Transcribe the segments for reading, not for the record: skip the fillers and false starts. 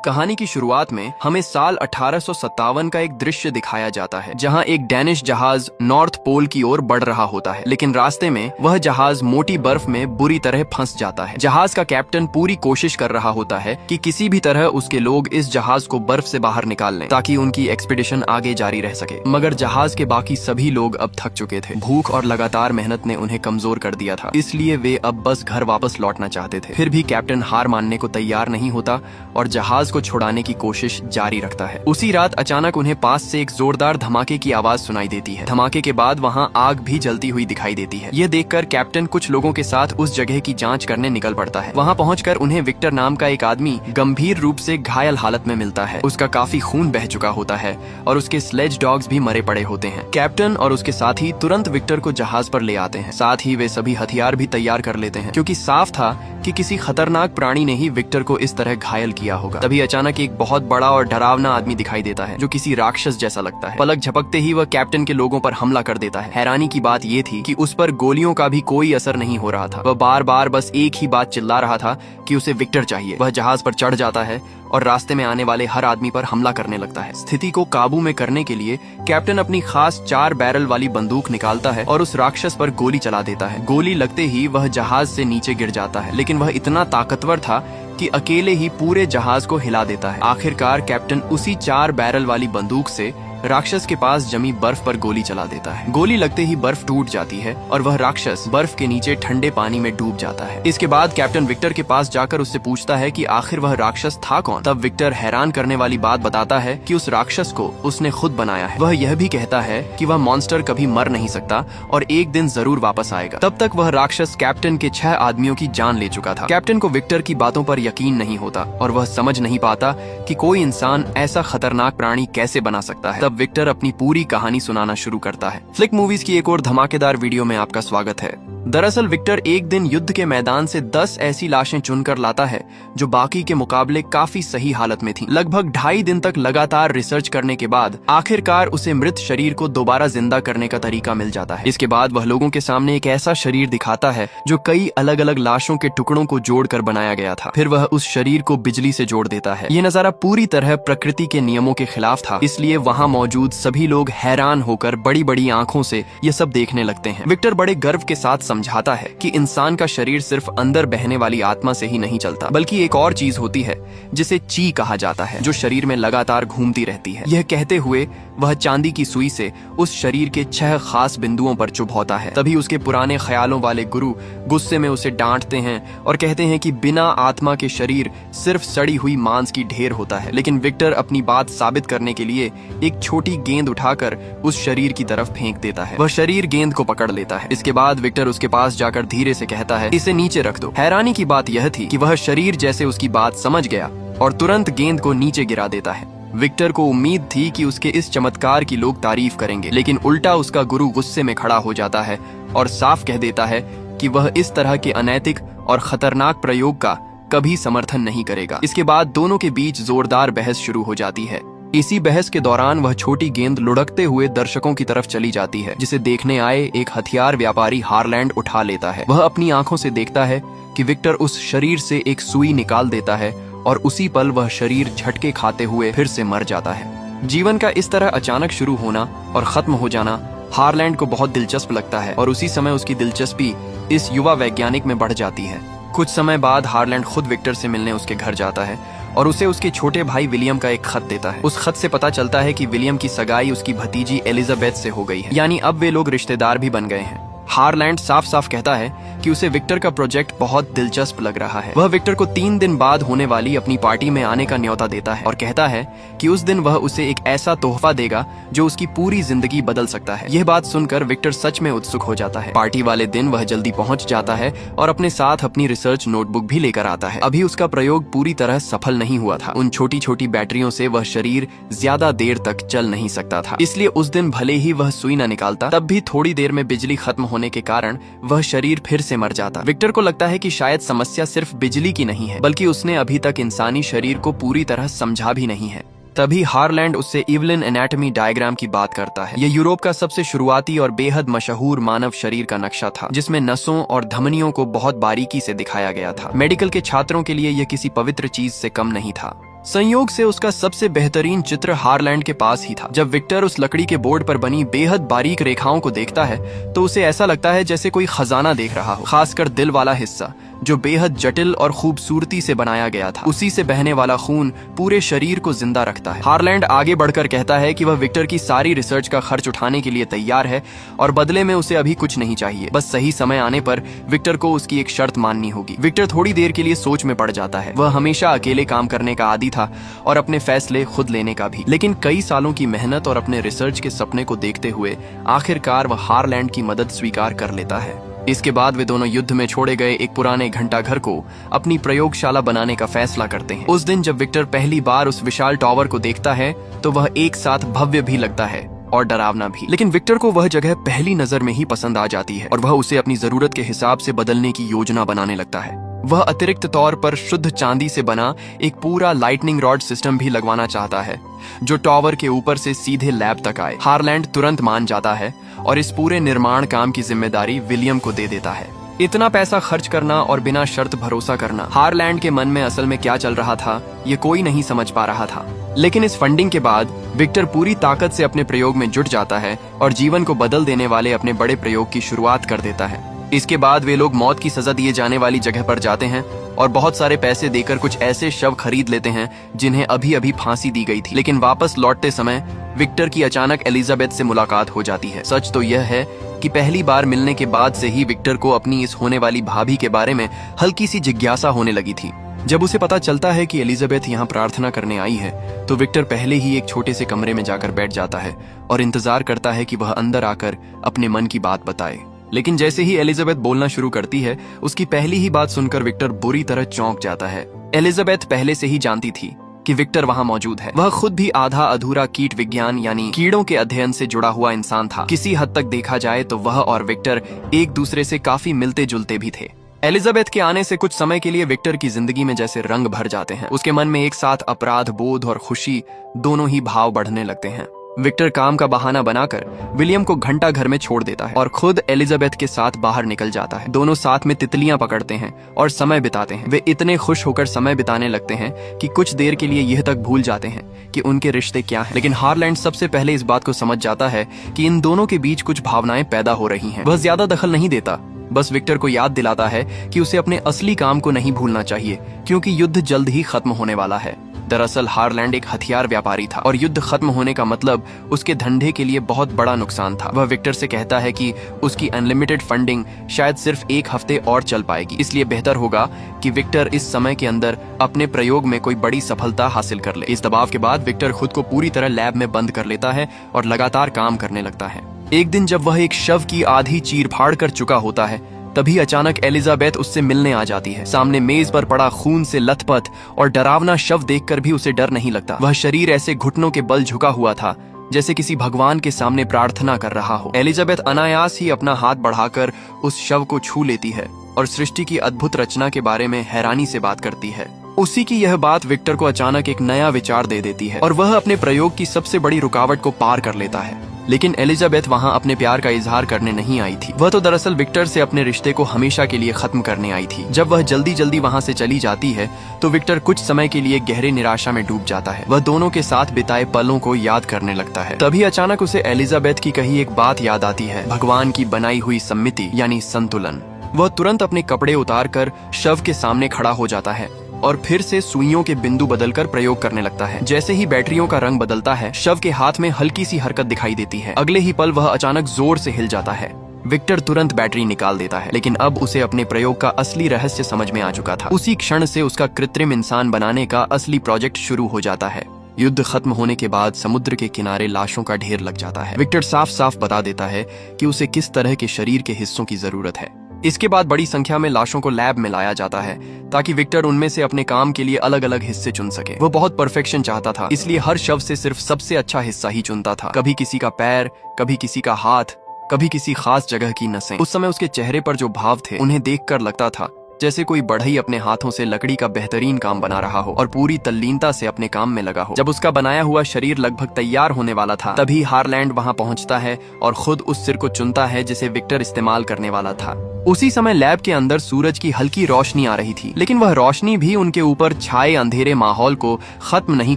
कहानी की शुरुआत में हमें साल 1857 का एक दृश्य दिखाया जाता है जहां एक डैनिश जहाज नॉर्थ पोल की ओर बढ़ रहा होता है, लेकिन रास्ते में वह जहाज मोटी बर्फ में बुरी तरह फंस जाता है। जहाज का कैप्टन पूरी कोशिश कर रहा होता है कि किसी भी तरह उसके लोग इस जहाज को बर्फ से बाहर निकाल लें ताकि उनकी एक्सपीडिशन आगे जारी रह सके, मगर जहाज के बाकी सभी लोग अब थक चुके थे। भूख और लगातार मेहनत ने उन्हें कमजोर कर दिया था, इसलिए वे अब बस घर वापस लौटना चाहते थे। फिर भी कैप्टन हार मानने को तैयार नहीं होता और जहाज को छुड़ाने की कोशिश जारी रखता है। उसी रात अचानक उन्हें पास से एक जोरदार धमाके की आवाज सुनाई देती है। धमाके के बाद वहां आग भी जलती हुई दिखाई देती है। यह देखकर कैप्टन कुछ लोगों के साथ उस जगह की जांच करने निकल पड़ता है। वहां पहुंचकर उन्हें विक्टर नाम का एक आदमी गंभीर रूप से घायल हालत में मिलता है। उसका काफी खून बह चुका होता है और उसके स्लेज डॉग्स भी मरे पड़े होते हैं। कैप्टन और उसके साथी तुरंत विक्टर को जहाज पर ले आते हैं। साथ ही वे सभी हथियार भी तैयार कर लेते हैं, क्योंकि साफ था कि किसी खतरनाक प्राणी ने ही विक्टर को इस तरह घायल किया होगा। तभी अचानक एक बहुत बड़ा और डरावना आदमी दिखाई देता है जो किसी राक्षस जैसा लगता है। पलक झपकते ही वह कैप्टन के लोगों पर हमला कर देता है। हैरानी की बात यह थी कि उस पर गोलियों का भी कोई असर नहीं हो रहा था। वह बार बार बस एक ही बात चिल्ला रहा था कि उसे विक्टर चाहिए। वह जहाज पर चढ़ जाता है और रास्ते में आने वाले हर आदमी पर हमला करने लगता है। स्थिति को काबू में करने के लिए कैप्टन अपनी खास 4 बैरल वाली बंदूक निकालता है और उस राक्षस पर गोली चला देता है। गोली लगते ही वह जहाज से नीचे गिर जाता है, लेकिन वह इतना ताकतवर था कि अकेले ही पूरे जहाज को हिला देता है। आखिरकार कैप्टन उसी 4 बैरल वाली बंदूक से राक्षस के पास जमी बर्फ पर गोली चला देता है। गोली लगते ही बर्फ टूट जाती है और वह राक्षस बर्फ के नीचे ठंडे पानी में डूब जाता है। इसके बाद कैप्टन विक्टर के पास जाकर उससे पूछता है कि आखिर वह राक्षस था कौन। तब विक्टर हैरान करने वाली बात बताता है कि उस राक्षस को उसने खुद बनाया है। वह यह भी कहता है कि वह मॉन्स्टर कभी मर नहीं सकता और एक दिन जरूर वापस आएगा। तब तक वह राक्षस कैप्टन के 6 आदमियों की जान ले चुका था। कैप्टन को विक्टर की बातों पर यकीन नहीं होता और वह समझ नहीं पाता कि कोई इंसान ऐसा खतरनाक प्राणी कैसे बना सकता है। विक्टर अपनी पूरी कहानी सुनाना शुरू करता है। फ्लिक मूवीज की एक और धमाकेदार वीडियो में आपका स्वागत है। दरअसल विक्टर एक दिन युद्ध के मैदान से 10 ऐसी लाशें चुनकर लाता है जो बाकी के मुकाबले काफी सही हालत में थीं। लगभग 2.5 दिन तक लगातार रिसर्च करने के बाद आखिरकार उसे मृत शरीर को दोबारा जिंदा करने का तरीका मिल जाता है। इसके बाद वह लोगों के सामने एक ऐसा शरीर दिखाता है जो कई अलग अलग लाशों के टुकड़ों को जोड़कर बनाया गया था। फिर वह उस शरीर को बिजली से जोड़ देता है। यह नजारा पूरी तरह प्रकृति के नियमों के खिलाफ था, इसलिए वहाँ मौजूद सभी लोग हैरान होकर बड़ी बड़ी आंखों से ये सब देखने लगते हैं। विक्टर बड़े गर्व के साथ समझाता है कि इंसान का शरीर सिर्फ अंदर बहने वाली आत्मा से ही नहीं चलता, बल्कि एक और चीज होती है जिसे ची कहा जाता है, जो शरीर में लगातार घूमती रहती है। यह कहते हुए वह चांदी की सुई से उस शरीर के 6 खास बिंदुओं पर चुभौता है। तभी उसके पुराने ख्यालों वाले गुरु गुस्से में उसे डांटते हैं और कहते हैं कि बिना आत्मा के शरीर सिर्फ सड़ी हुई मांस की ढेर होता है। लेकिन विक्टर अपनी बात साबित करने के लिए एक छोटी गेंद उठाकर उस शरीर की तरफ फेंक देता है। वह शरीर गेंद को पकड़ लेता है। इसके बाद विक्टर उसके पास जाकर धीरे से कहता है, इसे नीचे रख दो। हैरानी की बात यह थी कि वह शरीर जैसे उसकी बात समझ गया और तुरंत गेंद को नीचे गिरा देता है। विक्टर को उम्मीद थी कि उसके इस चमत्कार की लोग तारीफ करेंगे, लेकिन उल्टा उसका गुरु गुस्से में खड़ा हो जाता है और साफ कह देता है कि वह इस तरह के अनैतिक और खतरनाक प्रयोग का कभी समर्थन नहीं करेगा। इसके बाद दोनों के बीच जोरदार बहस शुरू हो जाती है। इसी बहस के दौरान वह छोटी गेंद लुढ़कते हुए दर्शकों की तरफ चली जाती है, जिसे देखने आए एक हथियार व्यापारी हारलैंड उठा लेता है। वह अपनी आंखों से देखता है कि विक्टर उस शरीर से एक सुई निकाल देता है और उसी पल वह शरीर झटके खाते हुए फिर से मर जाता है। जीवन का इस तरह अचानक शुरू होना और खत्म हो जाना हारलैंड को बहुत दिलचस्प लगता है और उसी समय उसकी दिलचस्पी इस युवा वैज्ञानिक में बढ़ जाती है। कुछ समय बाद हारलैंड खुद विक्टर से मिलने उसके घर जाता है और उसे उसके छोटे भाई विलियम का एक खत देता है। उस खत से पता चलता है कि विलियम की सगाई उसकी भतीजी एलिजाबेथ से हो गई है, यानी अब वे लोग रिश्तेदार भी बन गए हैं। हारलैंड साफ साफ कहता है कि उसे विक्टर का प्रोजेक्ट बहुत दिलचस्प लग रहा है। वह विक्टर को 3 दिन बाद होने वाली अपनी पार्टी में आने का न्योता देता है और कहता है कि उस दिन वह उसे एक ऐसा तोहफा देगा जो उसकी पूरी जिंदगी बदल सकता है। यह बात सुनकर विक्टर सच में उत्सुक हो जाता है। पार्टी वाले दिन वह जल्दी पहुंच जाता है और अपने साथ अपनी रिसर्च नोटबुक भी लेकर आता है। अभी उसका प्रयोग पूरी तरह सफल नहीं हुआ था। उन छोटी छोटी बैटरियों से वह शरीर ज्यादा देर तक चल नहीं सकता था, इसलिए उस दिन भले ही वह सुई न निकालता, तब भी थोड़ी देर में बिजली खत्म होने के कारण वह शरीर फिर से मर जाता। विक्टर को लगता है कि शायद समस्या सिर्फ बिजली की नहीं है, बल्कि उसने अभी तक इंसानी शरीर को पूरी तरह समझा भी नहीं है। तभी हारलैंड उससे इवलिन एनाटॉमी डायग्राम की बात करता है। यह यूरोप का सबसे शुरुआती और बेहद मशहूर मानव शरीर का नक्शा था, जिसमें नसों और धमनियों को बहुत बारीकी से दिखाया गया था। मेडिकल के छात्रों के लिए यह किसी पवित्र चीज से कम नहीं था। संयोग से उसका सबसे बेहतरीन चित्र हारलैंड के पास ही था। जब विक्टर उस लकड़ी के बोर्ड पर बनी बेहद बारीक रेखाओं को देखता है तो उसे ऐसा लगता है जैसे कोई खजाना देख रहा हो, खासकर दिल वाला हिस्सा जो बेहद जटिल और खूबसूरती से बनाया गया था। उसी से बहने वाला खून पूरे शरीर को जिंदा रखता है। हारलैंड आगे बढ़कर कहता है कि वह विक्टर की सारी रिसर्च का खर्च उठाने के लिए तैयार है और बदले में उसे अभी कुछ नहीं चाहिए, बस सही समय आने पर विक्टर को उसकी एक शर्त माननी होगी। विक्टर थोड़ी देर के लिए सोच में पड़ जाता है। वह हमेशा अकेले काम करने का आदी था और अपने फैसले खुद लेने का भी, लेकिन कई सालों की मेहनत और अपने रिसर्च के सपने को देखते हुए आखिरकार वह हारलैंड की मदद स्वीकार कर लेता है। इसके बाद वे दोनों युद्ध में छोड़े गए एक पुराने घंटा घर को अपनी प्रयोगशाला बनाने का फैसला करते हैं। उस दिन जब विक्टर पहली बार उस विशाल टावर को देखता है तो वह एक साथ भव्य भी लगता है और डरावना भी, लेकिन विक्टर को वह जगह पहली नजर में ही पसंद आ जाती है और वह उसे अपनी जरूरत के हिसाब से बदलने की योजना बनाने लगता है। वह अतिरिक्त तौर पर शुद्ध चांदी से बना एक पूरा लाइटनिंग रॉड सिस्टम भी लगवाना चाहता है जो टावर के ऊपर से सीधे लैब तक आए। हारलैंड तुरंत मान जाता है और इस पूरे निर्माण काम की जिम्मेदारी विलियम को दे देता है। इतना पैसा खर्च करना और बिना शर्त भरोसा करना, हारलैंड के मन में असल में क्या चल रहा था ये कोई नहीं समझ पा रहा था। लेकिन इस फंडिंग के बाद विक्टर पूरी ताकत से अपने प्रयोग में जुट जाता है और जीवन को बदल देने वाले अपने बड़े प्रयोग की शुरुआत कर देता है। इसके बाद वे लोग मौत की सजा दिए जाने वाली जगह पर जाते हैं और बहुत सारे पैसे देकर कुछ ऐसे शव खरीद लेते हैं जिन्हें अभी अभी फांसी दी गई थी। लेकिन वापस लौटते समय विक्टर की अचानक एलिजाबेथ से मुलाकात हो जाती है। सच तो यह है कि पहली बार मिलने के बाद से ही विक्टर को अपनी इस होने वाली भाभी के बारे में हल्की सी जिज्ञासा होने लगी थी। जब उसे पता चलता है कि एलिजाबेथ यहाँ प्रार्थना करने आई है तो विक्टर पहले ही एक छोटे से कमरे में जाकर बैठ जाता है और इंतजार करता है कि वह अंदर आकर अपने मन की बात बताए। लेकिन जैसे ही एलिजाबेथ बोलना शुरू करती है उसकी पहली ही बात सुनकर विक्टर बुरी तरह चौंक जाता है। एलिजाबेथ पहले से ही जानती थी कि विक्टर वहां मौजूद है। वह खुद भी आधा अधूरा कीट विज्ञान यानी कीड़ों के अध्ययन से जुड़ा हुआ इंसान था। किसी हद तक देखा जाए तो वह और विक्टर एक दूसरे से काफी मिलते जुलते भी थे। एलिजाबेथ के आने से कुछ समय के लिए विक्टर की जिंदगी में जैसे रंग भर जाते हैं। उसके मन में एक साथ अपराध बोध और खुशी दोनों ही भाव बढ़ने लगते हैं। विक्टर काम का बहाना बनाकर विलियम को घंटा घर में छोड़ देता है और खुद एलिजाबेथ के साथ बाहर निकल जाता है। दोनों साथ में तितलियां पकड़ते हैं और समय बिताते हैं। वे इतने खुश होकर समय बिताने लगते हैं कि कुछ देर के लिए यह तक भूल जाते हैं कि उनके रिश्ते क्या हैं। लेकिन हारलैंड सबसे पहले इस बात को समझ जाता है कि इन दोनों के बीच कुछ भावनाएं पैदा हो रही हैं। वह ज्यादा दखल नहीं देता, बस विक्टर को याद दिलाता है कि उसे अपने असली काम को नहीं भूलना चाहिए क्योंकि युद्ध जल्द ही खत्म होने वाला है। दरअसल हारलैंड एक हथियार व्यापारी था और युद्ध खत्म होने का मतलब उसके धंधे के लिए बहुत बड़ा नुकसान था। वह विक्टर से कहता है कि उसकी अनलिमिटेड फंडिंग शायद सिर्फ एक हफ्ते और चल पाएगी, इसलिए बेहतर होगा कि विक्टर इस समय के अंदर अपने प्रयोग में कोई बड़ी सफलता हासिल कर ले। इस दबाव के बाद विक्टर खुद को पूरी तरह लैब में बंद कर लेता है और लगातार काम करने लगता है। एक दिन जब वह एक शव की आधी चीर फाड़ कर चुका होता है तभी अचानक एलिजाबेथ उससे मिलने आ जाती है। सामने मेज पर पड़ा खून से लथपथ और डरावना शव देखकर भी उसे डर नहीं लगता। वह शरीर ऐसे घुटनों के बल झुका हुआ था जैसे किसी भगवान के सामने प्रार्थना कर रहा हो। एलिजाबेथ अनायास ही अपना हाथ बढ़ाकर उस शव को छू लेती है और सृष्टि की अद्भुत रचना के बारे में हैरानी से बात करती है। उसी की यह बात विक्टर को अचानक एक नया विचार दे देती है और वह अपने प्रयोग की सबसे बड़ी रुकावट को पार कर लेता है। लेकिन एलिजाबेथ वहां अपने प्यार का इजहार करने नहीं आई थी। वह तो दरअसल विक्टर से अपने रिश्ते को हमेशा के लिए खत्म करने आई थी। जब वह जल्दी जल्दी वहां से चली जाती है तो विक्टर कुछ समय के लिए गहरे निराशा में डूब जाता है। वह दोनों के साथ बिताए पलों को याद करने लगता है। तभी अचानक उसे एलिजाबेथ की कही एक बात याद आती है, भगवान की बनाई हुई सम्मिति यानी संतुलन। वह तुरंत अपने कपड़े उतार कर शव के सामने खड़ा हो जाता है और फिर से सुइयों के बिंदु बदलकर प्रयोग करने लगता है। जैसे ही बैटरियों का रंग बदलता है शव के हाथ में हल्की सी हरकत दिखाई देती है। अगले ही पल वह अचानक जोर से हिल जाता है। विक्टर तुरंत बैटरी निकाल देता है, लेकिन अब उसे अपने प्रयोग का असली रहस्य समझ में आ चुका था। उसी क्षण से उसका कृत्रिम इंसान बनाने का असली प्रोजेक्ट शुरू हो जाता है। युद्ध खत्म होने के बाद समुद्र के किनारे लाशों का ढेर लग जाता है। विक्टर साफ साफ बता देता है कि उसे किस तरह के शरीर के हिस्सों की जरूरत है। इसके बाद बड़ी संख्या में लाशों को लैब में लाया जाता है ताकि विक्टर उनमें से अपने काम के लिए अलग अलग हिस्से चुन सके। वो बहुत परफेक्शन चाहता था, इसलिए हर शव से सिर्फ सबसे अच्छा हिस्सा ही चुनता था। कभी किसी का पैर, कभी किसी का हाथ, कभी किसी खास जगह की नसें। उस समय उसके चेहरे पर जो भाव थे उन्हें देखकर लगता था जैसे कोई बढ़ई अपने हाथों से लकड़ी का बेहतरीन काम बना रहा हो और पूरी तल्लीनता से अपने काम में लगा हो। जब उसका बनाया हुआ शरीर लगभग तैयार होने वाला था तभी हारलैंड वहां पहुंचता है और खुद उस सिर को चुनता है जिसे विक्टर इस्तेमाल करने वाला था। उसी समय लैब के अंदर सूरज की हल्की रोशनी आ रही थी, लेकिन वह रोशनी भी उनके ऊपर छाए अंधेरे माहौल को खत्म नहीं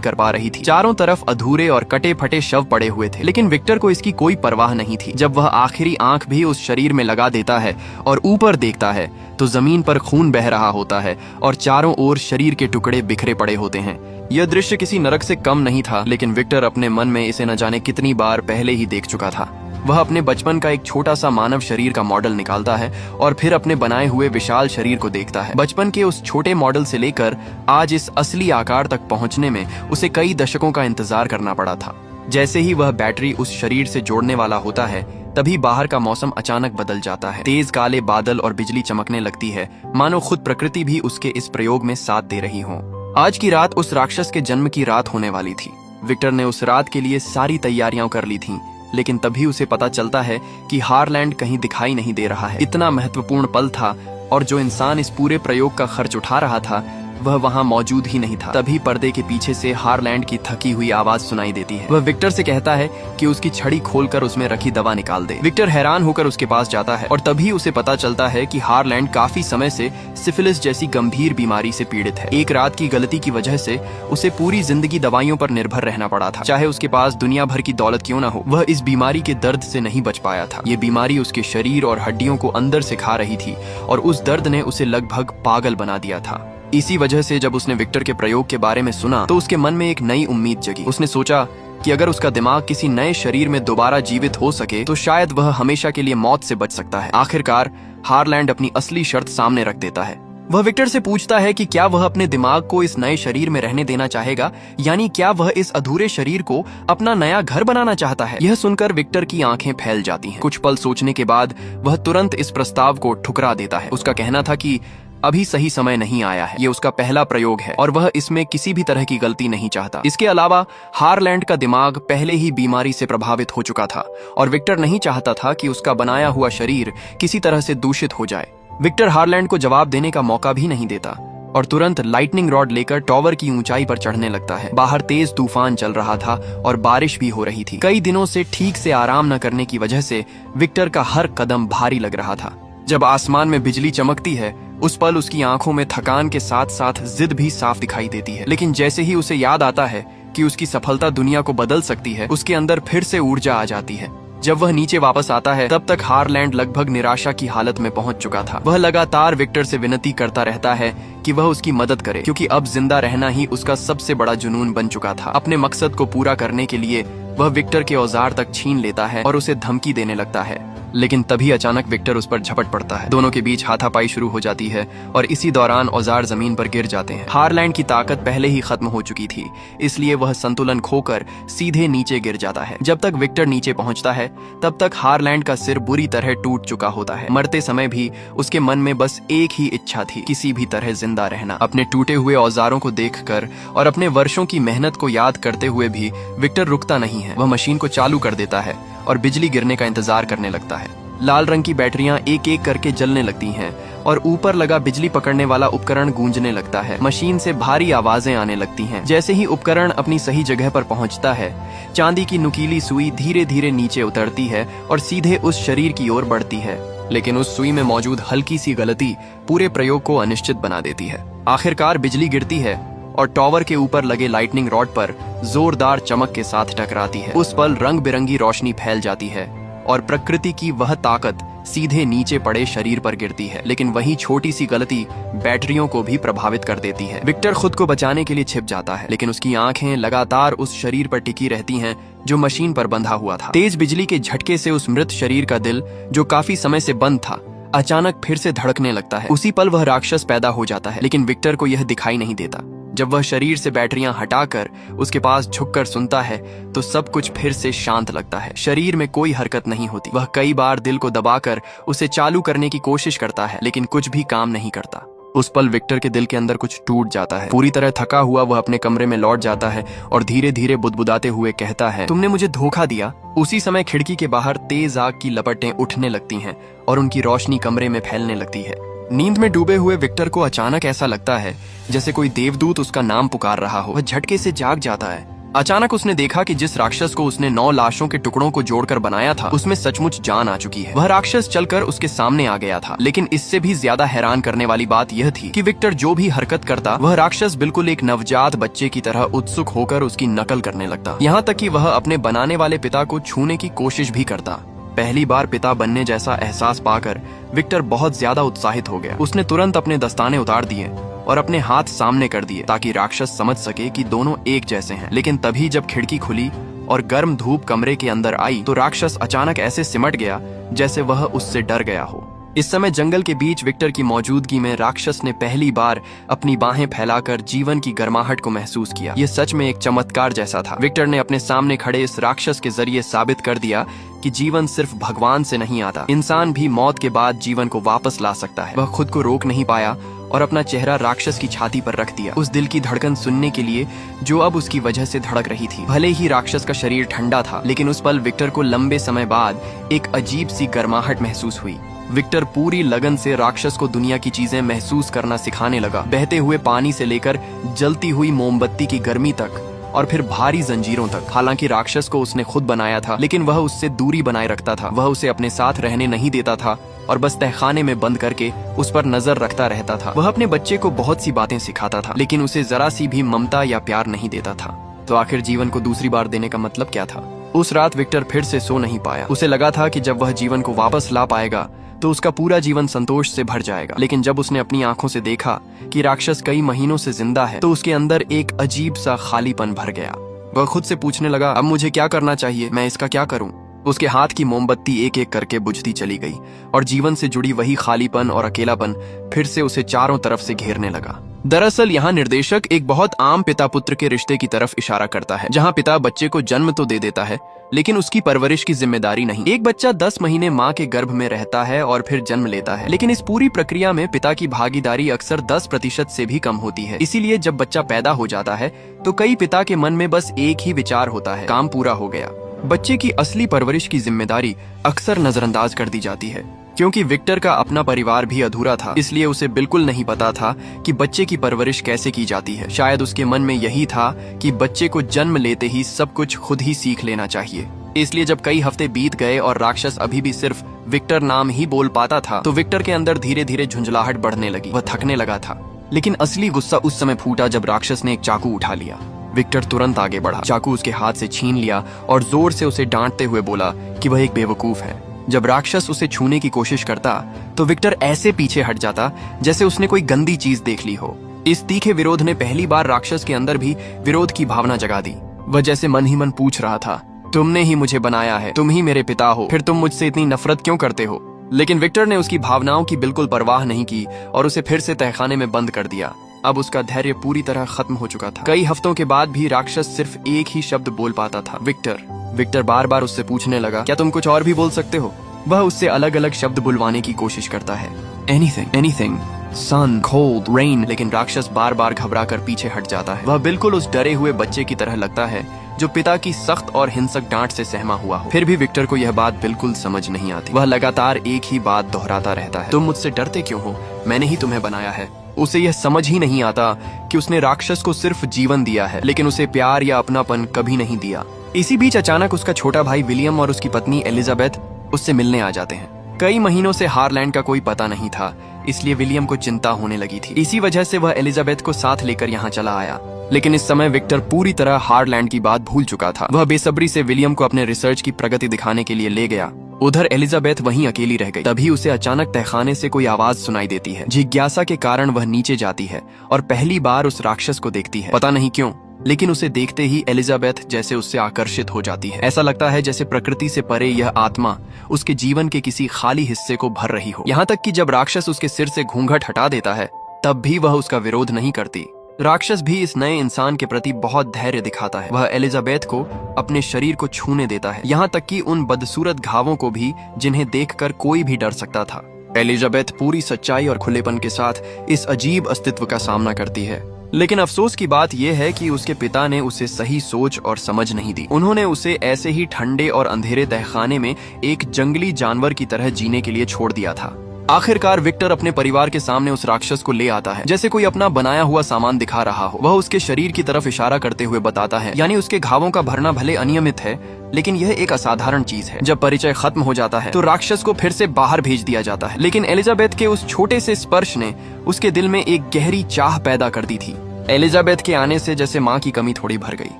कर पा रही थी। चारों तरफ अधूरे और कटे फटे शव पड़े हुए थे, लेकिन विक्टर को इसकी कोई परवाह नहीं थी। जब वह आखिरी आंख भी उस शरीर में लगा देता है और ऊपर देखता है तो जमीन पर खून बह रहा होता है और चारों ओर शरीर के टुकड़े बिखरे पड़े होते हैं। यह दृश्य किसी नरक से कम नहीं था, लेकिन विक्टर अपने मन में इसे न जाने कितनी बार पहले ही देख चुका था। वह अपने बचपन का एक छोटा सा मानव शरीर का मॉडल निकालता है और फिर अपने बनाए हुए विशाल शरीर को देखता है। बचपन के उस छोटे मॉडल से लेकर आज इस असली आकार तक पहुंचने में उसे कई दशकों का इंतजार करना पड़ा था। जैसे ही वह बैटरी उस शरीर से जोड़ने वाला होता है, तभी बाहर का मौसम अचानक बदल जाता है। तेज काले बादल और बिजली चमकने लगती है, मानो खुद प्रकृति भी उसके इस प्रयोग में साथ दे रही हो। आज की रात उस राक्षस के जन्म की रात होने वाली थी। विक्टर ने उस रात के लिए सारी तैयारियां कर ली थीं, लेकिन तभी उसे पता चलता है कि हारलैंड कहीं दिखाई नहीं दे रहा है। इतना महत्वपूर्ण पल था और जो इंसान इस पूरे प्रयोग का खर्च उठा रहा था वह वहां मौजूद ही नहीं था। तभी पर्दे के पीछे से हारलैंड की थकी हुई आवाज सुनाई देती है। वह विक्टर से कहता है कि उसकी छड़ी खोलकर उसमें रखी दवा निकाल दे। विक्टर हैरान होकर उसके पास जाता है और तभी उसे पता चलता है कि हारलैंड काफी समय से सिफिलिस जैसी गंभीर बीमारी से पीड़ित है। एक रात की गलती की वजह से उसे पूरी जिंदगी दवाइयों पर निर्भर रहना पड़ा था। चाहे उसके पास दुनिया भर की दौलत क्यों न हो, वह इस बीमारी के दर्द से नहीं बच पाया था। ये बीमारी उसके शरीर और हड्डियों को अंदर से खा रही थी और उस दर्द ने उसे लगभग पागल बना दिया था। इसी वजह से जब उसने विक्टर के प्रयोग के बारे में सुना तो उसके मन में एक नई उम्मीद जगी। उसने सोचा कि अगर उसका दिमाग किसी नए शरीर में दोबारा जीवित हो सके तो शायद वह हमेशा के लिए मौत से बच सकता है। आखिरकार हारलैंड अपनी असली शर्त सामने रख देता है। वह विक्टर से पूछता है कि क्या वह अपने दिमाग को इस नए शरीर में रहने देना चाहेगा, यानी क्या वह इस अधूरे शरीर को अपना नया घर बनाना चाहता है। यह सुनकर विक्टर की आंखें फैल जाती हैं। कुछ पल सोचने के बाद वह तुरंत इस प्रस्ताव को ठुकरा देता है। उसका कहना था कि अभी सही समय नहीं आया है, ये उसका पहला प्रयोग है और वह इसमें किसी भी तरह की गलती नहीं चाहता। इसके अलावा हारलैंड का दिमाग पहले ही बीमारी से प्रभावित हो चुका था और विक्टर नहीं चाहता था कि उसका बनाया हुआ शरीर किसी तरह से दूषित हो जाए। विक्टर हारलैंड को जवाब देने का मौका भी नहीं देता और तुरंत लाइटनिंग रॉड लेकर टॉवर की ऊंचाई पर चढ़ने लगता है। बाहर तेज तूफान चल रहा था और बारिश भी हो रही थी। कई दिनों से ठीक से आराम न करने की वजह से विक्टर का हर कदम भारी लग रहा था। जब आसमान में बिजली चमकती है उस पल उसकी आंखों में थकान के साथ साथ जिद भी साफ दिखाई देती है, लेकिन जैसे ही उसे याद आता है कि उसकी सफलता दुनिया को बदल सकती है, उसके अंदर फिर से ऊर्जा आ जाती है। जब वह नीचे वापस आता है तब तक हारलैंड लगभग निराशा की हालत में पहुंच चुका था। वह लगातार विक्टर से विनती करता रहता है कि वह उसकी मदद करे, क्योंकि अब जिंदा रहना ही उसका सबसे बड़ा जुनून बन चुका था। अपने मकसद को पूरा करने के लिए वह विक्टर के औजार तक छीन लेता है और उसे धमकी देने लगता है, लेकिन तभी अचानक विक्टर उस पर झपट पड़ता है। दोनों के बीच हाथापाई शुरू हो जाती है और इसी दौरान औजार जमीन पर गिर जाते हैं। हारलैंड की ताकत पहले ही खत्म हो चुकी थी, इसलिए वह संतुलन खोकर सीधे नीचे गिर जाता है। जब तक विक्टर नीचे पहुंचता है तब तक हारलैंड का सिर बुरी तरह टूट चुका होता है। मरते समय भी उसके मन में बस एक ही इच्छा थी, किसी भी तरह जिंदा रहना। अपने टूटे हुए औजारों को देखकर और अपने वर्षों की मेहनत को याद करते हुए भी विक्टर रुकता नहीं है। वह मशीन को चालू कर देता है और बिजली गिरने का इंतजार करने लगता है। लाल रंग की बैटरियां एक एक करके जलने लगती हैं और ऊपर लगा बिजली पकड़ने वाला उपकरण गूंजने लगता है। मशीन से भारी आवाजें आने लगती हैं। जैसे ही उपकरण अपनी सही जगह पर पहुंचता है, चांदी की नुकीली सुई धीरे धीरे नीचे उतरती है और सीधे उस शरीर की ओर बढ़ती है, लेकिन उस सुई में मौजूद हल्की सी गलती पूरे प्रयोग को अनिश्चित बना देती है। आखिरकार बिजली गिरती है और टॉवर के ऊपर लगे लाइटनिंग रॉड पर जोरदार चमक के साथ टकराती है। उस पल रंग बिरंगी रोशनी फैल जाती है और प्रकृति की वह ताकत सीधे नीचे पड़े शरीर पर गिरती है, लेकिन वही छोटी सी गलती बैटरियों को भी प्रभावित कर देती है। विक्टर खुद को बचाने के लिए छिप जाता है, लेकिन उसकी आंखें लगातार उस शरीर पर टिकी रहती हैं जो मशीन पर बंधा हुआ था। तेज बिजली के झटके से उस मृत शरीर का दिल, जो काफी समय से बंद था, अचानक फिर से धड़कने लगता है। उसी पल वह राक्षस पैदा हो जाता है, लेकिन विक्टर को यह दिखाई नहीं देता। जब वह शरीर से बैटरियां हटाकर उसके पास झुककर सुनता है तो सब कुछ फिर से शांत लगता है। शरीर में कोई हरकत नहीं होती। वह कई बार दिल को दबाकर उसे चालू करने की कोशिश करता है, लेकिन कुछ भी काम नहीं करता। उस पल विक्टर के दिल के अंदर कुछ टूट जाता है। पूरी तरह थका हुआ वह अपने कमरे में लौट जाता है और धीरे धीरे बुदबुदाते हुए कहता है, तुमने मुझे धोखा दिया। उसी समय खिड़की के बाहर तेज आग की लपटें उठने लगती हैं और उनकी रोशनी कमरे में फैलने लगती है। नींद में डूबे हुए विक्टर को अचानक ऐसा लगता है जैसे कोई देवदूत उसका नाम पुकार रहा हो। वह झटके से जाग जाता है, अचानक उसने देखा कि जिस राक्षस को उसने 9 लाशों के टुकड़ों को जोड़कर बनाया था उसमें सचमुच जान आ चुकी है। वह राक्षस चलकर उसके सामने आ गया था, लेकिन इससे भी ज्यादा हैरान करने वाली बात यह थी कि विक्टर जो भी हरकत करता वह राक्षस बिल्कुल एक नवजात बच्चे की तरह उत्सुक होकर उसकी नकल करने लगता। यहाँ तक कि वह अपने बनाने वाले पिता को छूने की कोशिश भी करता। पहली बार पिता बनने जैसा एहसास पाकर विक्टर बहुत ज्यादा उत्साहित हो गया। उसने तुरंत अपने दस्ताने उतार दिए और अपने हाथ सामने कर दिए ताकि राक्षस समझ सके कि दोनों एक जैसे हैं। लेकिन तभी जब खिड़की खुली और गर्म धूप कमरे के अंदर आई तो राक्षस अचानक ऐसे सिमट गया जैसे वह उससे डर गया हो। इस समय जंगल के बीच विक्टर की मौजूदगी में राक्षस ने पहली बार अपनी बाहें फैलाकर जीवन की गर्माहट को महसूस किया। यह सच में एक चमत्कार जैसा था। विक्टर ने अपने सामने खड़े इस राक्षस के जरिए साबित कर दिया कि जीवन सिर्फ भगवान से नहीं आता, इंसान भी मौत के बाद जीवन को वापस ला सकता है। वह खुद को रोक नहीं पाया और अपना चेहरा राक्षस की छाती पर रख दिया, उस दिल की धड़कन सुनने के लिए जो अब उसकी वजह से धड़क रही थी। भले ही राक्षस का शरीर ठंडा था, लेकिन उस पल विक्टर को लंबे समय बाद एक अजीब सी गर्माहट महसूस हुई। विक्टर पूरी लगन से राक्षस को दुनिया की चीजें महसूस करना सिखाने लगा, बहते हुए पानी से लेकर जलती हुई मोमबत्ती की गर्मी तक और फिर भारी जंजीरों तक। हालांकि राक्षस को उसने खुद बनाया था, लेकिन वह उससे दूरी बनाए रखता था। वह उसे अपने साथ रहने नहीं देता था और बस तहखाने में बंद करके उस पर नजर रखता रहता था। वह अपने बच्चे को बहुत सी बातें सिखाता था, लेकिन उसे जरा सी भी ममता या प्यार नहीं देता था। तो आखिर जीवन को दूसरी बार देने का मतलब क्या था? उस रात विक्टर फिर से सो नहीं पाया। उसे लगा था कि जब वह जीवन को वापस ला पाएगा तो उसका पूरा जीवन संतोष से भर जाएगा। लेकिन जब उसने अपनी आंखों से देखा कि राक्षस कई महीनों से जिंदा है तो उसके अंदर एक अजीब सा खालीपन भर गया। वह खुद से पूछने लगा, अब मुझे क्या करना चाहिए? मैं इसका क्या करूं? उसके हाथ की मोमबत्ती एक एक करके बुझती चली गई और जीवन से जुड़ी वही खालीपन और अकेलापन फिर से उसे चारों तरफ से घेरने लगा। दरअसल यहाँ निर्देशक एक बहुत आम पिता पुत्र के रिश्ते की तरफ इशारा करता है, जहाँ पिता बच्चे को जन्म तो दे देता है लेकिन उसकी परवरिश की जिम्मेदारी नहीं। एक बच्चा 10 महीने माँ के गर्भ में रहता है और फिर जन्म लेता है, लेकिन इस पूरी प्रक्रिया में पिता की भागीदारी अक्सर 10% से भी कम होती है। इसीलिए जब बच्चा पैदा हो जाता है तो कई पिता के मन में बस एक ही विचार होता है, काम पूरा हो गया। बच्चे की असली परवरिश की जिम्मेदारी अक्सर नजरअंदाज कर दी जाती है। क्योंकि विक्टर का अपना परिवार भी अधूरा था, इसलिए उसे बिल्कुल नहीं पता था कि बच्चे की परवरिश कैसे की जाती है। शायद उसके मन में यही था कि बच्चे को जन्म लेते ही सब कुछ खुद ही सीख लेना चाहिए। इसलिए जब कई हफ्ते बीत गए और राक्षस अभी भी सिर्फ विक्टर नाम ही बोल पाता था तो विक्टर के अंदर धीरे धीरे झुंझलाहट बढ़ने लगी। वह थकने लगा था। लेकिन असली गुस्सा उस समय फूटा जब राक्षस ने एक चाकू उठा लिया। विक्टर तुरंत आगे बढ़ा, चाकू उसके हाथ से छीन लिया और जोर से उसे डांटते हुए बोला कि वह एक बेवकूफ है। जब राक्षस उसे छूने की कोशिश करता तो विक्टर ऐसे पीछे हट जाता जैसे उसने कोई गंदी चीज देख ली हो। इस तीखे विरोध ने पहली बार राक्षस के अंदर भी विरोध की भावना जगा दी। वह जैसे मन ही मन पूछ रहा था, तुमने ही मुझे बनाया है, तुम ही मेरे पिता हो, फिर तुम मुझसे इतनी नफरत क्यों करते हो? लेकिन विक्टर ने उसकी भावनाओं की बिल्कुल परवाह नहीं की और उसे फिर से तहखाने में बंद कर दिया। अब उसका धैर्य पूरी तरह खत्म हो चुका था। कई हफ्तों के बाद भी राक्षस सिर्फ एक ही शब्द बोल पाता था, विक्टर। विक्टर बार बार उससे पूछने लगा, क्या तुम कुछ और भी बोल सकते हो? वह उससे अलग अलग शब्द बुलवाने की कोशिश करता है, एनीथिंग, एनीथिंग, सन, कोल्ड, रेन, लेकिन राक्षस बार बार घबरा कर पीछे हट जाता है। वह बिल्कुल उस डरे हुए बच्चे की तरह लगता है जो पिता की सख्त और हिंसक डांट से सहमा हुआ हो। फिर भी विक्टर को यह बात बिल्कुल समझ नहीं आती। वह लगातार एक ही बात दोहराता रहता है, तुम मुझसे डरते क्यों हो? मैंने ही तुम्हें बनाया है। उसे यह समझ ही नहीं आता कि उसने राक्षस को सिर्फ जीवन दिया है, लेकिन उसे प्यार या अपनापन कभी नहीं दिया। इसी बीच अचानक उसका छोटा भाई विलियम और उसकी पत्नी एलिजाबेथ उससे मिलने आ जाते हैं। कई महीनों से हारलैंड का कोई पता नहीं था, इसलिए विलियम को चिंता होने लगी थी। इसी वजह से वह एलिजाबेथ को साथ लेकर यहाँ चला आया। लेकिन इस समय विक्टर पूरी तरह हारलैंड की बात भूल चुका था। वह बेसब्री से विलियम को अपने रिसर्च की प्रगति दिखाने के लिए ले गया। उधर एलिजाबेथ वहीं अकेली रह गई। तभी उसे अचानक तहखाने से कोई आवाज सुनाई देती है। जिज्ञासा के कारण वह नीचे जाती है और पहली बार उस राक्षस को देखती है। पता नहीं क्यों, लेकिन उसे देखते ही एलिजाबेथ जैसे उससे आकर्षित हो जाती है। ऐसा लगता है जैसे प्रकृति से परे यह आत्मा उसके जीवन के किसी खाली हिस्से को भर रही हो। यहाँ तक कि जब राक्षस उसके सिर से घूंघट हटा देता है तब भी वह उसका विरोध नहीं करती। राक्षस भी इस नए इंसान के प्रति बहुत धैर्य दिखाता है। वह एलिजाबेथ को अपने शरीर को छूने देता है, यहाँ तक कि उन बदसूरत घावों को भी जिन्हें देखकर कोई भी डर सकता था। एलिजाबेथ पूरी सच्चाई और खुलेपन के साथ इस अजीब अस्तित्व का सामना करती है। लेकिन अफसोस की बात यह है कि उसके पिता ने उसे सही सोच और समझ नहीं दी। उन्होंने उसे ऐसे ही ठंडे और अंधेरे तहखाने में एक जंगली जानवर की तरह जीने के लिए छोड़ दिया था। आखिरकार विक्टर अपने परिवार के सामने उस राक्षस को ले आता है, जैसे कोई अपना बनाया हुआ सामान दिखा रहा हो। वह उसके शरीर की तरफ इशारा करते हुए बताता है, यानी उसके घावों का भरना भले अनियमित है, लेकिन यह एक असाधारण चीज है। जब परिचय खत्म हो जाता है तो राक्षस को फिर से बाहर भेज दिया जाता है, लेकिन एलिजाबेथ के उस छोटे से स्पर्श ने उसके दिल में एक गहरी चाह पैदा कर दी थी। एलिजाबेथ के आने से जैसे माँ की कमी थोड़ी भर गई।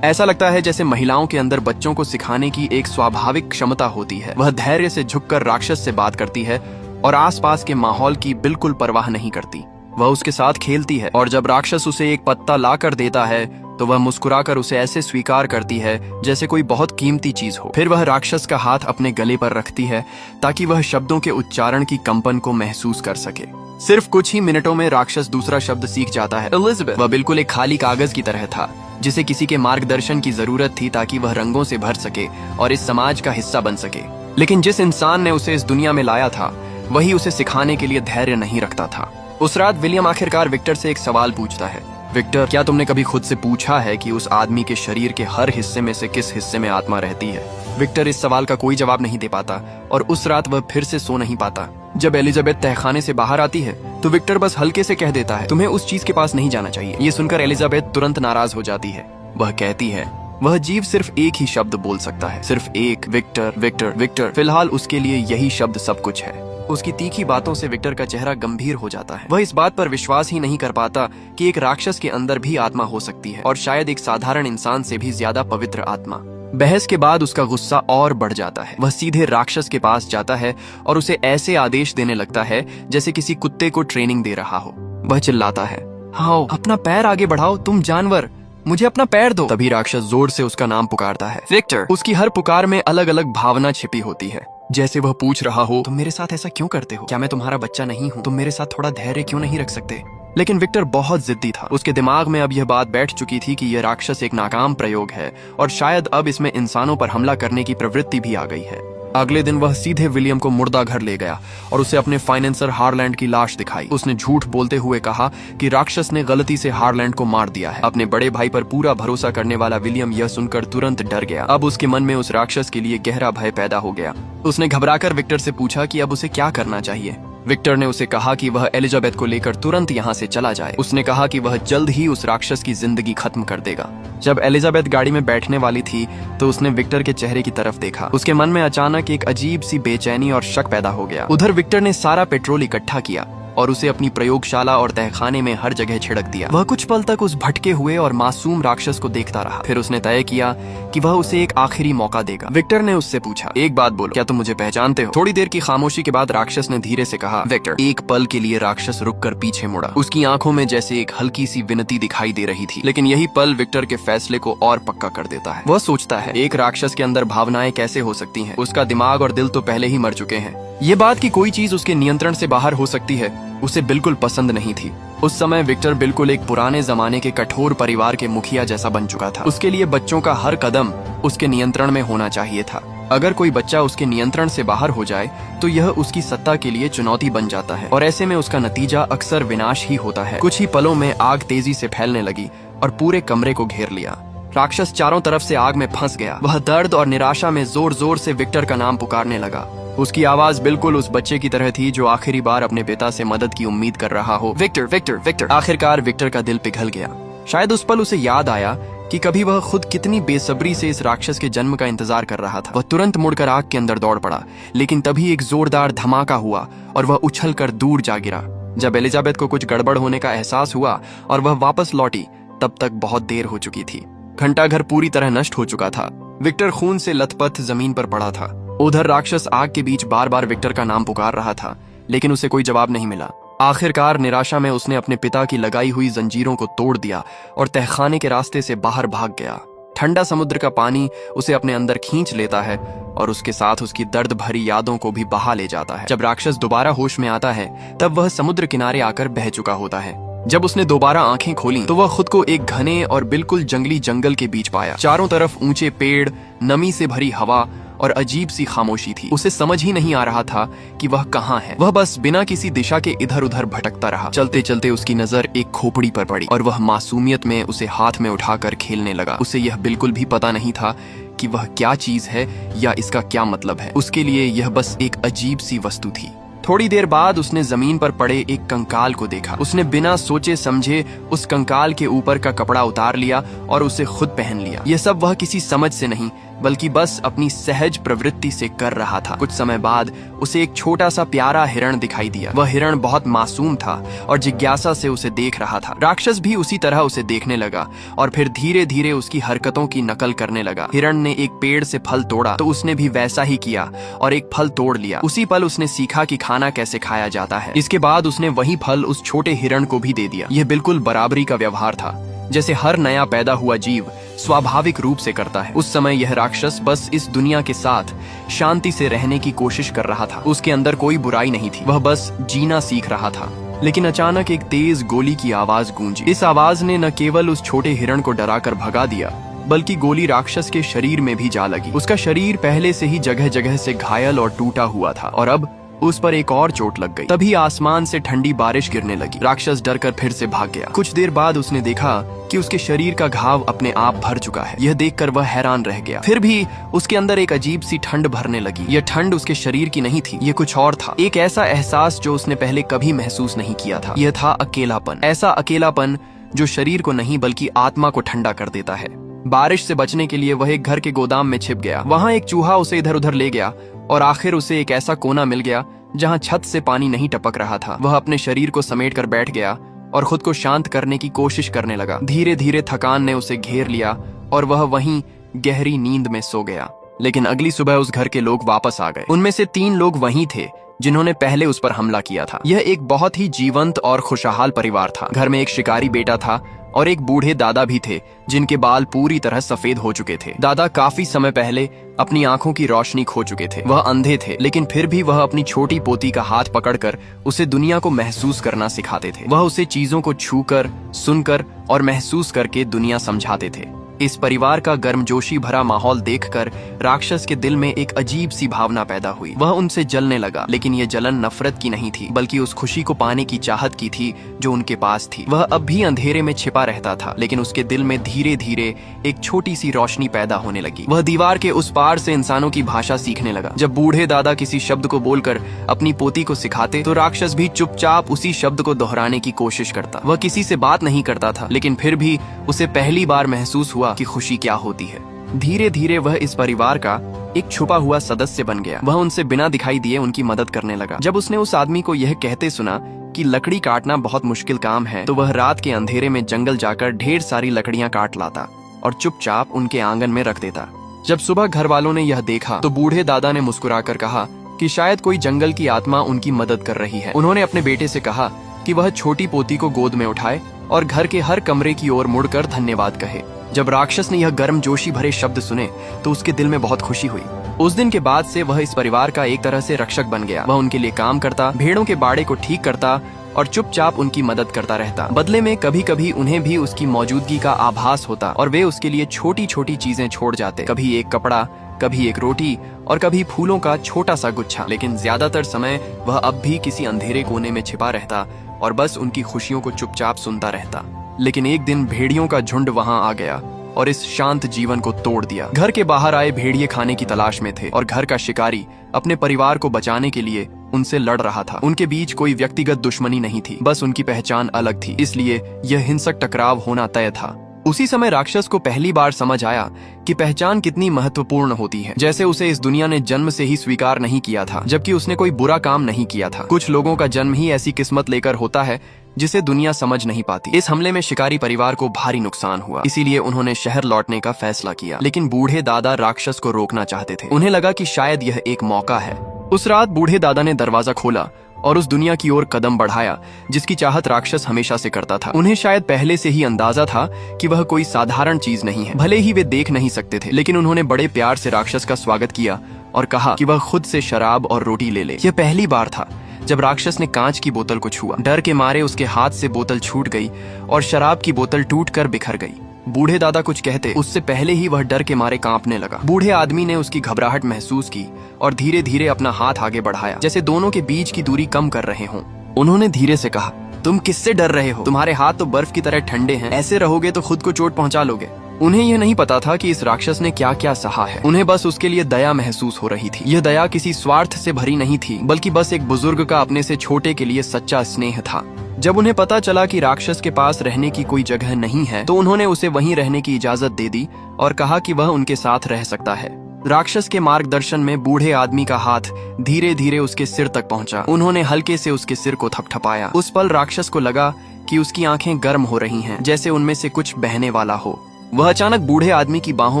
ऐसा लगता है जैसे महिलाओं के अंदर बच्चों को सिखाने की एक स्वाभाविक क्षमता होती है। वह धैर्य से झुककर राक्षस से बात करती है और आसपास के माहौल की बिल्कुल परवाह नहीं करती। वह उसके साथ खेलती है और जब राक्षस उसे एक पत्ता ला कर देता है तो वह मुस्कुराकर उसे ऐसे स्वीकार करती है जैसे कोई बहुत कीमती चीज हो। फिर वह राक्षस का हाथ अपने गले पर रखती है ताकि वह शब्दों के उच्चारण की कंपन को महसूस कर सके। सिर्फ कुछ ही मिनटों में राक्षस दूसरा शब्द सीख जाता है, एलिजाबेथ। वह बिल्कुल एक खाली कागज की तरह था जिसे किसी के मार्गदर्शन की जरूरत थी ताकि वह रंगों से भर सके और इस समाज का हिस्सा बन सके। लेकिन जिस इंसान ने उसे इस दुनिया में लाया था वही उसे सिखाने के लिए धैर्य नहीं रखता था। उस रात विलियम आखिरकार विक्टर से एक सवाल पूछता है, विक्टर, क्या तुमने कभी खुद से पूछा है कि उस आदमी के शरीर के हर हिस्से में से किस हिस्से में आत्मा रहती है? विक्टर इस सवाल का कोई जवाब नहीं दे पाता और उस रात वह फिर से सो नहीं पाता। जब एलिजाबेथ तहखाने से बाहर आती है तो विक्टर बस हल्के से कह देता है, तुम्हें उस चीज के पास नहीं जाना चाहिए। ये सुनकर एलिजाबेथ तुरंत नाराज हो जाती है। वह कहती है, वह जीव सिर्फ एक ही शब्द बोल सकता है, सिर्फ एक, विक्टर विक्टर विक्टर। फिलहाल उसके लिए यही शब्द सब कुछ है। उसकी तीखी बातों से विक्टर का चेहरा गंभीर हो जाता है। वह इस बात पर विश्वास ही नहीं कर पाता कि एक राक्षस के अंदर भी आत्मा हो सकती है, और शायद एक साधारण इंसान से भी ज्यादा पवित्र आत्मा। बहस के बाद उसका गुस्सा और बढ़ जाता है। वह सीधे राक्षस के पास जाता है और उसे ऐसे आदेश देने लगता है जैसे किसी कुत्ते को ट्रेनिंग दे रहा हो। वह चिल्लाता है, हाँ, अपना पैर आगे बढ़ाओ तुम जानवर, मुझे अपना पैर दो। तभी राक्षस जोर से उसका नाम पुकारता है, विक्टर। उसकी हर पुकार में अलग अलग भावना छिपी होती है, जैसे वह पूछ रहा हो, तुम मेरे साथ ऐसा क्यों करते हो? क्या मैं तुम्हारा बच्चा नहीं हूँ? तुम मेरे साथ थोड़ा धैर्य क्यों नहीं रख सकते? लेकिन विक्टर बहुत जिद्दी था। उसके दिमाग में अब यह बात बैठ चुकी थी कि यह राक्षस एक नाकाम प्रयोग है और शायद अब इसमें इंसानों पर हमला करने की प्रवृत्ति भी आ गई है। अगले दिन वह सीधे विलियम को मुर्दा घर ले गया और उसे अपने फाइनेंसर हारलैंड की लाश दिखाई। उसने झूठ बोलते हुए कहा कि राक्षस ने गलती से हारलैंड को मार दिया है। अपने बड़े भाई पर पूरा भरोसा करने वाला विलियम यह सुनकर तुरंत डर गया। अब उसके मन में उस राक्षस के लिए गहरा भय पैदा हो गया। उसने घबराकर विक्टर से पूछा कि अब उसे क्या करना चाहिए। विक्टर ने उसे कहा कि वह एलिजाबेथ को लेकर तुरंत यहाँ से चला जाए। उसने कहा कि वह जल्द ही उस राक्षस की जिंदगी खत्म कर देगा। जब एलिजाबेथ गाड़ी में बैठने वाली थी तो उसने विक्टर के चेहरे की तरफ देखा। उसके मन में अचानक एक अजीब सी बेचैनी और शक पैदा हो गया। उधर विक्टर ने सारा पेट्रोल इकट्ठा किया और उसे अपनी प्रयोगशाला और तहखाने में हर जगह छिड़क दिया। वह कुछ पल तक उस भटके हुए और मासूम राक्षस को देखता रहा। फिर उसने तय किया कि वह उसे एक आखिरी मौका देगा। विक्टर ने उससे पूछा, एक बात बोलो, क्या तुम मुझे पहचानते हो? थोड़ी देर की खामोशी के बाद राक्षस ने धीरे से कहा, विक्टर। एक पल के लिए राक्षस रुककर पीछे मुड़ा। उसकी आंखों में जैसे एक हल्की सी विनती दिखाई दे रही थी, लेकिन यही पल विक्टर के फैसले को और पक्का कर देता है। वह सोचता है, एक राक्षस के अंदर भावनाएं कैसे हो सकती हैं? उसका दिमाग और दिल तो पहले ही मर चुके हैं। ये बात कि कोई चीज उसके नियंत्रण से बाहर हो सकती है उसे बिल्कुल पसंद नहीं थी। उस समय विक्टर बिल्कुल एक पुराने जमाने के कठोर परिवार के मुखिया जैसा बन चुका था। उसके लिए बच्चों का हर कदम उसके नियंत्रण में होना चाहिए था। अगर कोई बच्चा उसके नियंत्रण से बाहर हो जाए तो यह उसकी सत्ता के लिए चुनौती बन जाता है और ऐसे में उसका नतीजा अक्सर विनाश ही होता है। कुछ ही पलों में आग तेजी से फैलने लगी और पूरे कमरे को घेर लिया। राक्षस चारों तरफ से आग में फंस गया। वह दर्द और निराशा में जोर जोर से विक्टर का नाम पुकारने लगा। उसकी आवाज बिल्कुल उस बच्चे की तरह थी जो आखिरी बार अपने पिता से मदद की उम्मीद कर रहा हो। Victor Victor Victor. आखिरकार विक्टर का दिल पिघल गया। शायद उस पल उसे याद आया कि कभी वह खुद कितनी बेसब्री से इस राक्षस के जन्म का इंतजार कर रहा था। वह तुरंत मुड़कर आग के अंदर दौड़ पड़ा, लेकिन तभी एक जोरदार धमाका हुआ और वह उछलकर दूर जा गिरा। जब एलिजाबेथ को कुछ गड़बड़ होने का एहसास हुआ और वह वापस लौटी, तब तक बहुत देर हो चुकी थी। घंटाघर पूरी तरह नष्ट हो चुका था। विक्टर खून से लथपथ जमीन पर पड़ा था। उधर राक्षस आग के बीच बार बार विक्टर का नाम पुकार रहा था, लेकिन उसे कोई जवाब नहीं मिला। आखिरकार निराशा में उसने अपने पिता की लगाई हुई जंजीरों को तोड़ दिया और तहखाने के रास्ते से बाहर भाग गया। ठंडा समुद्र का पानी उसे अपने अंदर खींच लेता है और उसके साथ उसकी दर्द भरी यादों को भी बहा ले जाता है। जब राक्षस दोबारा होश में आता है तब वह समुद्र किनारे आकर बह चुका होता है। जब उसने दोबारा आंखें खोली तो वह खुद को एक घने और बिल्कुल जंगली जंगल के बीच पाया। चारों तरफ ऊंचे पेड़, नमी से भरी हवा और अजीब सी खामोशी थी। उसे समझ ही नहीं आ रहा था कि वह कहाँ है। वह बस बिना किसी दिशा के इधर उधर भटकता रहा। चलते चलते उसकी नजर एक खोपड़ी पर पड़ी और वह मासूमियत में उसे हाथ में उठाकर खेलने लगा। उसे यह बिल्कुल भी पता नहीं था कि वह क्या चीज है या इसका क्या मतलब है। उसके लिए यह बस एक अजीब सी वस्तु थी। थोड़ी देर बाद उसने जमीन पर पड़े एक कंकाल को देखा। उसने बिना सोचे समझे उस कंकाल के ऊपर का कपड़ा उतार लिया और उसे खुद पहन लिया। यह सब वह किसी समझ से नहीं बल्कि बस अपनी सहज प्रवृत्ति से कर रहा था। कुछ समय बाद उसे एक छोटा सा प्यारा हिरण दिखाई दिया। वह हिरण बहुत मासूम था और जिज्ञासा से उसे देख रहा था। राक्षस भी उसी तरह उसे देखने लगा और फिर धीरे धीरे उसकी हरकतों की नकल करने लगा। हिरण ने एक पेड़ से फल तोड़ा तो उसने भी वैसा ही किया और एक फल तोड़ लिया। उसी पल उसने सीखा कि खाना कैसे खाया जाता है। इसके बाद उसने वही फल उस छोटे हिरण को भी दे दिया। यह बिल्कुल बराबरी का व्यवहार था, जैसे हर नया पैदा हुआ जीव स्वाभाविक रूप से करता है। उस समय यह राक्षस बस इस दुनिया के साथ शांति से रहने की कोशिश कर रहा था। उसके अंदर कोई बुराई नहीं थी, वह बस जीना सीख रहा था। लेकिन अचानक एक तेज गोली की आवाज गूंजी। इस आवाज ने न केवल उस छोटे हिरण को डराकर भगा दिया बल्कि गोली राक्षस के शरीर में भी जा लगी। उसका शरीर पहले से ही जगह जगह से घायल और टूटा हुआ था और अब उस पर एक और चोट लग गई। तभी आसमान से ठंडी बारिश गिरने लगी। राक्षस डरकर फिर से भाग गया। कुछ देर बाद उसने देखा कि उसके शरीर का घाव अपने आप भर चुका है। यह देखकर वह हैरान रह गया। फिर भी उसके अंदर एक अजीब सी ठंड भरने लगी। यह ठंड उसके शरीर की नहीं थी, यह कुछ और था। एक ऐसा एहसास जो उसने पहले कभी महसूस नहीं किया था। यह था अकेलापन। ऐसा अकेलापन जो शरीर को नहीं बल्कि आत्मा को ठंडा कर देता है। बारिश से बचने के लिए वह एक घर के गोदाम में छिप गया। वहां एक चूहा उसे इधर उधर ले गया और आखिर उसे एक ऐसा कोना मिल गया जहां छत से पानी नहीं टपक रहा था। वह अपने शरीर को समेटकर बैठ गया और खुद को शांत करने की कोशिश करने लगा। धीरे धीरे थकान ने उसे घेर लिया और वह वहीं गहरी नींद में सो गया। लेकिन अगली सुबह उस घर के लोग वापस आ गए। उनमें से 3 लोग वहीं थे जिन्होंने पहले उस पर हमला किया था। यह एक बहुत ही जीवंत और खुशहाल परिवार था। घर में एक शिकारी बेटा था और एक बूढ़े दादा भी थे जिनके बाल पूरी तरह सफेद हो चुके थे। दादा काफी समय पहले अपनी आंखों की रोशनी खो चुके थे। वह अंधे थे, लेकिन फिर भी वह अपनी छोटी पोती का हाथ पकड़कर उसे दुनिया को महसूस करना सिखाते थे। वह उसे चीजों को छूकर, सुनकर और महसूस करके दुनिया समझाते थे। इस परिवार का गर्मजोशी भरा माहौल देखकर राक्षस के दिल में एक अजीब सी भावना पैदा हुई। वह उनसे जलने लगा, लेकिन यह जलन नफरत की नहीं थी बल्कि उस खुशी को पाने की चाहत की थी जो उनके पास थी। वह अब भी अंधेरे में छिपा रहता था, लेकिन उसके दिल में धीरे धीरे एक छोटी सी रोशनी पैदा होने लगी। वह दीवार के उस पार से इंसानों की भाषा सीखने लगा। जब बूढ़े दादा किसी शब्द को बोलकर अपनी पोती को सिखाते तो राक्षस भी चुपचाप उसी शब्द को दोहराने की कोशिश करता। वह किसी से बात नहीं करता था, लेकिन फिर भी उसे पहली बार महसूस हुआ कि खुशी क्या होती है। धीरे धीरे वह इस परिवार का एक छुपा हुआ सदस्य बन गया। वह उनसे बिना दिखाई दिए उनकी मदद करने लगा। जब उसने उस आदमी को यह कहते सुना कि लकड़ी काटना बहुत मुश्किल काम है, तो वह रात के अंधेरे में जंगल जाकर ढेर सारी लकड़ियां काट लाता और चुपचाप उनके आंगन में रख देता। जब सुबह घर वालों ने यह देखा तो बूढ़े दादा ने मुस्कुराकर कहा कि शायद कोई जंगल की आत्मा उनकी मदद कर रही है। उन्होंने अपने बेटे से कहा कि वह छोटी पोती को गोद में उठाए और घर के हर कमरे की ओर मुड़कर धन्यवाद कहे। जब राक्षस ने यह गर्मजोशी भरे शब्द सुने तो उसके दिल में बहुत खुशी हुई। उस दिन के बाद से वह इस परिवार का एक तरह से रक्षक बन गया। वह उनके लिए काम करता, भेड़ों के बाड़े को ठीक करता और चुपचाप उनकी मदद करता रहता। बदले में कभी कभी उन्हें भी उसकी मौजूदगी का आभास होता और वे उसके लिए छोटी छोटी चीजें छोड़ जाते। कभी एक कपड़ा, कभी एक रोटी और कभी फूलों का छोटा सा गुच्छा। लेकिन ज्यादातर समय वह अब भी किसी अंधेरे कोने में छिपा रहता और बस उनकी खुशियों को चुपचाप सुनता रहता। लेकिन एक दिन भेड़ियों का झुंड वहां आ गया और इस शांत जीवन को तोड़ दिया। घर के बाहर आए भेड़िए खाने की तलाश में थे और घर का शिकारी अपने परिवार को बचाने के लिए उनसे लड़ रहा था। उनके बीच कोई व्यक्तिगत दुश्मनी नहीं थी, बस उनकी पहचान अलग थी, इसलिए यह हिंसक टकराव होना तय था। उसी समय राक्षस को पहली बार समझ आया कि पहचान कितनी महत्वपूर्ण होती है। जैसे उसे इस दुनिया ने जन्म से ही स्वीकार नहीं किया था, जबकि उसने कोई बुरा काम नहीं किया था। कुछ लोगों का जन्म ही ऐसी किस्मत लेकर होता है जिसे दुनिया समझ नहीं पाती। इस हमले में शिकारी परिवार को भारी नुकसान हुआ, इसीलिए उन्होंने शहर लौटने का फैसला किया। लेकिन बूढ़े दादा राक्षस को रोकना चाहते थे। उन्हें लगा कि शायद यह एक मौका है। उस रात बूढ़े दादा ने दरवाजा खोला और उस दुनिया की ओर कदम बढ़ाया जिसकी चाहत राक्षस हमेशा से करता था। उन्हें शायद पहले से ही अंदाजा था कि वह कोई साधारण चीज नहीं है। भले ही वे देख नहीं सकते थे, लेकिन उन्होंने बड़े प्यार से राक्षस का स्वागत किया और कहा कि वह खुद से शराब और रोटी ले ले। यह पहली बार था जब राक्षस ने कांच की बोतल को छुआ। डर के मारे उसके हाथ से बोतल छूट गई और शराब की बोतल टूटकर बिखर गई। बूढ़े दादा कुछ कहते उससे पहले ही वह डर के मारे कांपने लगा। बूढ़े आदमी ने उसकी घबराहट महसूस की और धीरे धीरे अपना हाथ आगे बढ़ाया, जैसे दोनों के बीच की दूरी कम कर रहे हों। उन्होंने धीरे से कहा, तुम किससे डर रहे हो? तुम्हारे हाथ तो बर्फ की तरह ठंडे हैं, ऐसे रहोगे तो खुद को चोट पहुंचा लोगे। उन्हें यह नहीं पता था कि इस राक्षस ने क्या क्या सहा है। उन्हें बस उसके लिए दया महसूस हो रही थी। यह दया किसी स्वार्थ से भरी नहीं थी, बल्कि बस एक बुजुर्ग का अपने से छोटे के लिए सच्चा स्नेह था। जब उन्हें पता चला कि राक्षस के पास रहने की कोई जगह नहीं है, तो उन्होंने उसे वहीं रहने की इजाजत दे दी और कहा कि वह उनके साथ रह सकता है। राक्षस के मार्गदर्शन में बूढ़े आदमी का हाथ धीरे धीरे उसके सिर तक पहुंचा। उन्होंने हल्के से उसके सिर को थपथपाया। उस पल राक्षस को लगा कि उसकी आंखें गर्म हो रही हैं, जैसे उनमें से कुछ बहने वाला हो। वह अचानक बूढ़े आदमी की बाहों